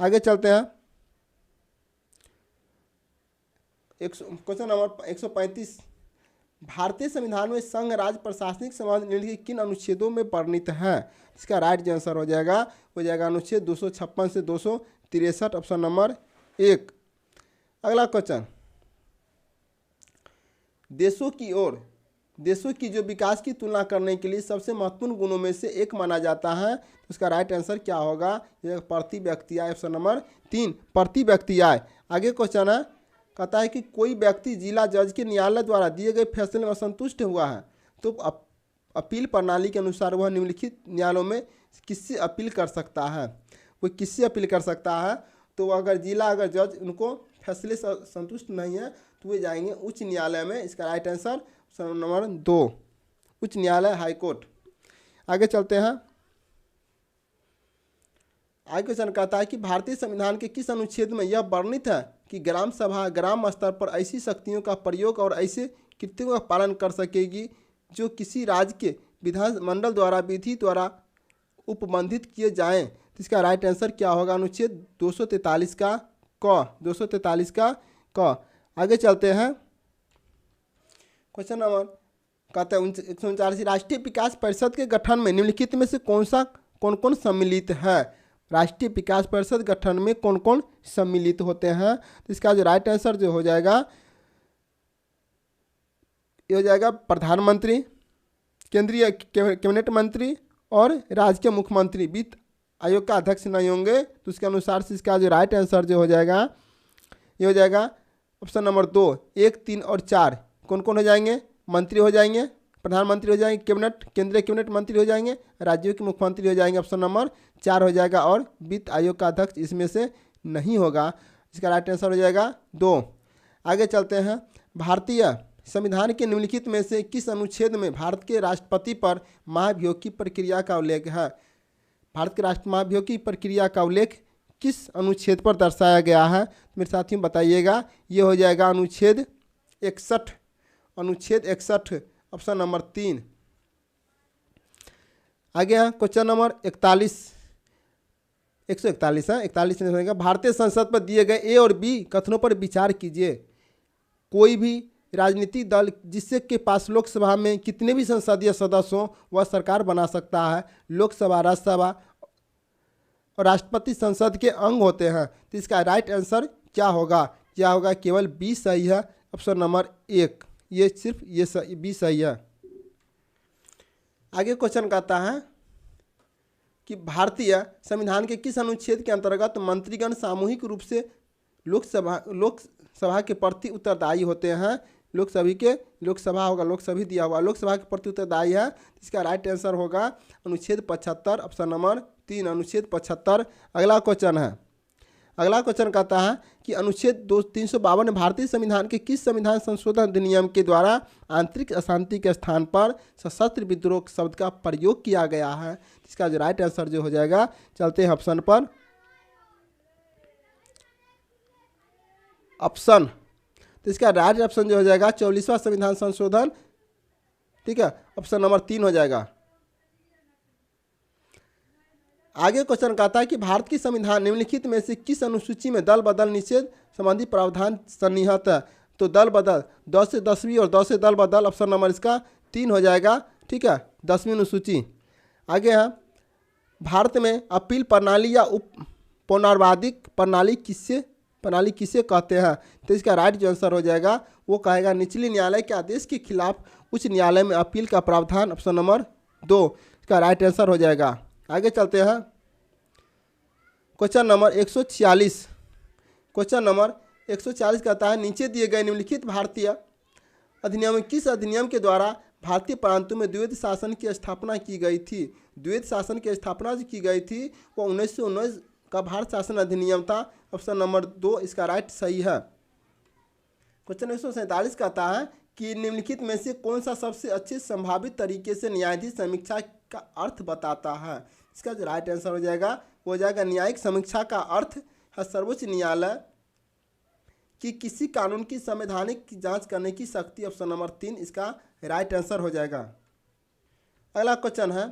आगे चलते हैं क्वेश्चन नंबर 135 भारतीय संविधान में संघ राज्य प्रशासनिक संबंध निम्नलिखित किन अनुच्छेदों में वर्णित है? इसका राइट जो आंसर हो जाएगा अनुच्छेद 256 से 263, ऑप्शन नंबर 1। अगला क्वेश्चन, देशों की जो विकास की तुलना करने के लिए सबसे महत्वपूर्ण गुणों में से एक माना जाता है, तो इसका राइट आंसर क्या होगा? यह प्रति व्यक्ति आय, ऑप्शन नंबर 3, प्रति व्यक्ति आय। आगे क्वेश्चन है, कहता है कि कोई व्यक्ति जिला जज के न्यायालय द्वारा दिए गए फैसले में असंतुष्ट हुआ है, तो अपील प्रणाली के अनुसार वह निम्नलिखित न्यायालयों में किससे अपील कर सकता है? कोई किससे अपील कर सकता है? तो अगर जज उनको फैसले से संतुष्ट नहीं है तो वे जाएंगे उच्च न्यायालय में। इसका राइट आंसर ऑप्शन नंबर 2, उच्च न्यायालय, हाई कोर्ट। आगे चलते हैं। आगे क्वेश्चन कहता है कि भारतीय संविधान के किस अनुच्छेद में यह वर्णित है कि ग्राम सभा ग्राम स्तर पर ऐसी शक्तियों का प्रयोग और ऐसे कृत्यों का पालन कर सकेगी जो किसी राज्य के विधानमंडल द्वारा विधि द्वारा उपबंधित किए जाएं? तो इसका राइट आंसर क्या होगा? अनुच्छेद 243 का क, 243 का क। आगे चलते हैं। क्वेश्चन नंबर कहते हैं 139, राष्ट्रीय विकास परिषद के गठन में निम्नलिखित में से कौन कौन सम्मिलित है? राष्ट्रीय विकास परिषद गठन में कौन कौन सम्मिलित होते हैं? तो इसका जो राइट आंसर जो हो जाएगा, ये हो जाएगा प्रधानमंत्री, केंद्रीय कैबिनेट मंत्री और राज्य के मुख्यमंत्री। वित्त आयोग का अध्यक्ष नहीं होंगे, तो उसके अनुसार से इसका जो राइट आंसर जो हो जाएगा, ये हो जाएगा ऑप्शन नंबर 2, 1, 3 और 4। कौन कौन हो जाएंगे? मंत्री हो जाएंगे, प्रधानमंत्री हो जाएंगे, केंद्रीय कैबिनेट मंत्री हो जाएंगे, राज्यों के मुख्यमंत्री हो जाएंगे, ऑप्शन नंबर 4 हो जाएगा। और वित्त आयोग का अध्यक्ष इसमें से नहीं होगा, इसका राइट आंसर हो जाएगा 2। आगे चलते हैं। भारतीय संविधान के निम्नलिखित में से किस अनुच्छेद में भारत के राष्ट्रपति पर महाभियोग की प्रक्रिया का उल्लेख है? भारत के राष्ट्र महाभियोग की प्रक्रिया का उल्लेख किस अनुच्छेद पर दर्शाया गया है? मेरे साथियों बताइएगा। ये हो जाएगा अनुच्छेद 61, अनुच्छेद 61, ऑप्शन नंबर 3। आगे है क्वेश्चन नंबर 41, 141 है, 41 में होगा, भारतीय संसद पर दिए गए ए और बी कथनों पर विचार कीजिए। कोई भी राजनीतिक दल जिससे के पास लोकसभा में कितने भी संसदीय सदस्य हों वह सरकार बना सकता है। लोकसभा, राज्यसभा और राष्ट्रपति संसद के अंग होते हैं। तो इसका राइट आंसर क्या होगा? क्या होगा? केवल बी सही है, ऑप्शन नंबर 1। ये सिर्फ ये सही, बी सही है। आगे क्वेश्चन कहता है कि भारतीय संविधान के किस अनुच्छेद के अंतर्गत मंत्रीगण सामूहिक रूप से लोकसभा के प्रति उत्तरदायी होते हैं? लोकसभा होगा, लोकसभा दिया हुआ, लोकसभा के प्रति उत्तरदायी है। इसका राइट आंसर होगा अनुच्छेद 75, ऑप्शन नंबर 3, अनुच्छेद 75। अगला क्वेश्चन है। अगला क्वेश्चन कहता है कि अनुच्छेद 352 भारतीय संविधान के किस संविधान संशोधन अधिनियम के द्वारा आंतरिक अशांति के स्थान पर सशस्त्र विद्रोह शब्द का प्रयोग किया गया है? इसका जो राइट आंसर जो हो जाएगा, चलते हैं ऑप्शन पर। ऑप्शन, तो इसका राइट ऑप्शन जो हो जाएगा 44वां संविधान संशोधन, ठीक है, ऑप्शन नंबर 3 हो जाएगा। आगे क्वेश्चन कहता है कि भारत की संविधान निम्नलिखित में से किस अनुसूची में दल बदल निषेध संबंधी प्रावधान सन्निहित है? तो दल बदल 10 से 10वीं और 10 से दल बदल, ऑप्शन नंबर इसका 3 हो जाएगा, ठीक है, 10वीं अनुसूची। आगे है, भारत में अपील प्रणाली या उप पुनर्वादिक प्रणाली किसे कहते हैं? तो इसका राइट जो आंसर हो जाएगा वो कहेगा निचले न्यायालय के आदेश के खिलाफ उच्च न्यायालय में अपील का प्रावधान, ऑप्शन नंबर 2, इसका राइट आंसर हो जाएगा। आगे चलते हैं। क्वेश्चन नंबर 146, क्वेश्चन नंबर 140 कहता है नीचे दिए गए निम्नलिखित भारतीय अधिनियम किस अधिनियम के द्वारा भारतीय प्रांतों में द्वैध शासन की स्थापना की गई थी? द्वैध शासन की स्थापना जो की गई थी वो 1919 का भारत शासन अधिनियम था, ऑप्शन नंबर 2, इसका राइट सही है। क्वेश्चन 147 कहता है कि निम्नलिखित में से कौन सा सबसे अच्छे संभावित तरीके से न्यायाधीश समीक्षा का अर्थ बताता है? इसका जो राइट आंसर हो जाएगा वो हो जाएगा न्यायिक समीक्षा का अर्थ है सर्वोच्च न्यायालय कि किसी कानून की संवैधानिक की जांच करने की शक्ति, ऑप्शन नंबर 3, इसका राइट आंसर हो जाएगा। अगला क्वेश्चन है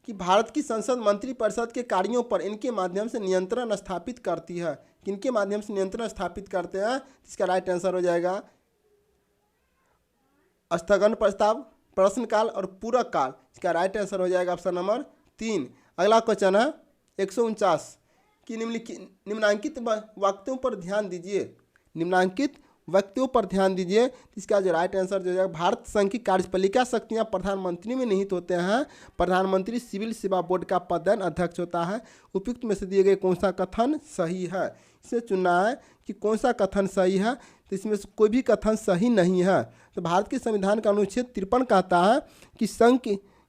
कि भारत की संसद मंत्रिपरिषद के कार्यों पर इनके माध्यम से नियंत्रण स्थापित करती है। किनके माध्यम से नियंत्रण स्थापित करते हैं? इसका राइट आंसर हो जाएगा स्थगन प्रस्ताव, प्रश्नकाल और पूरक काल। इसका राइट आंसर हो जाएगा ऑप्शन नंबर 3। अगला क्वेश्चन है 149 कि निम्नांकित वक्तव्यों पर ध्यान दीजिए। निम्नांकित वक्तव्यों पर ध्यान दीजिए। इसका जो राइट आंसर जो है, भारत संघ की कार्यपालिका शक्तियां प्रधानमंत्री में निहित होते हैं। प्रधानमंत्री सिविल सेवा बोर्ड का पदेन अध्यक्ष होता है। उपयुक्त में से दिए गए कौन सा कथन सही है? इसे चुनना है कि कौन सा कथन सही है। तो इसमें से कोई भी कथन सही नहीं है। तो भारत के संविधान का अनुच्छेद 53 कहता है कि संघ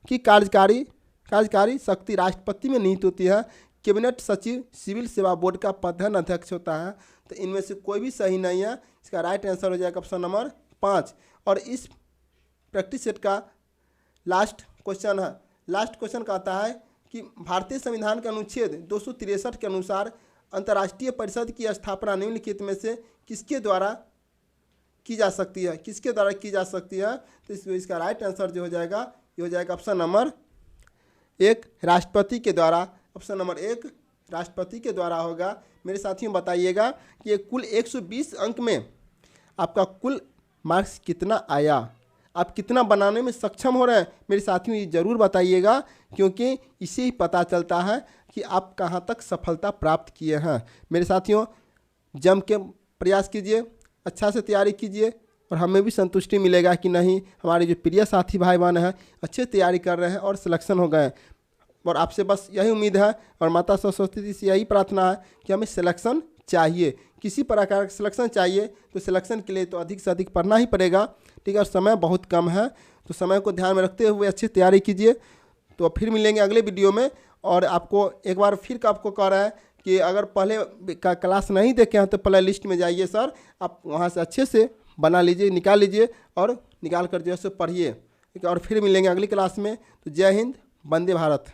की कार्यकारी शक्ति राष्ट्रपति में निहित होती है। कैबिनेट सचिव सिविल सेवा बोर्ड का प्रधान अध्यक्ष होता है। तो इनमें से कोई भी सही नहीं है। इसका राइट आंसर हो जाएगा ऑप्शन नंबर 5। और इस प्रैक्टिस सेट का लास्ट क्वेश्चन है। लास्ट क्वेश्चन कहता है कि भारतीय संविधान के अनुच्छेद 263 के अनुसार अंतर्राष्ट्रीय परिषद की स्थापना निम्नलिखित में से किसके द्वारा की जा सकती है? किसके द्वारा की जा सकती है? तो इसका राइट आंसर जो हो जाएगा, ये हो जाएगा ऑप्शन नंबर 1 राष्ट्रपति के द्वारा। ऑप्शन नंबर 1 राष्ट्रपति के द्वारा होगा। मेरे साथियों बताइएगा कि ये कुल 120 अंक में आपका कुल मार्क्स कितना आया, आप कितना बनाने में सक्षम हो रहे हैं? मेरे साथियों ये ज़रूर बताइएगा, क्योंकि इससे ही पता चलता है कि आप कहाँ तक सफलता प्राप्त किए हैं। मेरे साथियों जम के प्रयास कीजिए, अच्छा से तैयारी कीजिए और हमें भी संतुष्टि मिलेगा कि नहीं, हमारे जो प्रिय साथी भाई बहन हैं अच्छे तैयारी कर रहे हैं और सिलेक्शन हो गए। और आपसे बस यही उम्मीद है और माता सरस्वती से यही प्रार्थना है कि हमें सिलेक्शन चाहिए, किसी प्रकार का सिलेक्शन चाहिए। तो सिलेक्शन के लिए तो अधिक से अधिक पढ़ना ही पड़ेगा, ठीक है। और समय बहुत कम है, तो समय को ध्यान में रखते हुए अच्छी तैयारी कीजिए। तो फिर मिलेंगे अगले वीडियो में। और आपको एक बार फिर आपको कह रहा है कि अगर पहले का क्लास नहीं देखे हैं तो प्ले लिस्ट में जाइए सर, आप वहाँ से अच्छे से बना लीजिए, निकाल लीजिए और निकाल कर जो है सो पढ़िए, ठीक है। और फिर मिलेंगे अगली क्लास में। तो जय हिंद, वंदे भारत।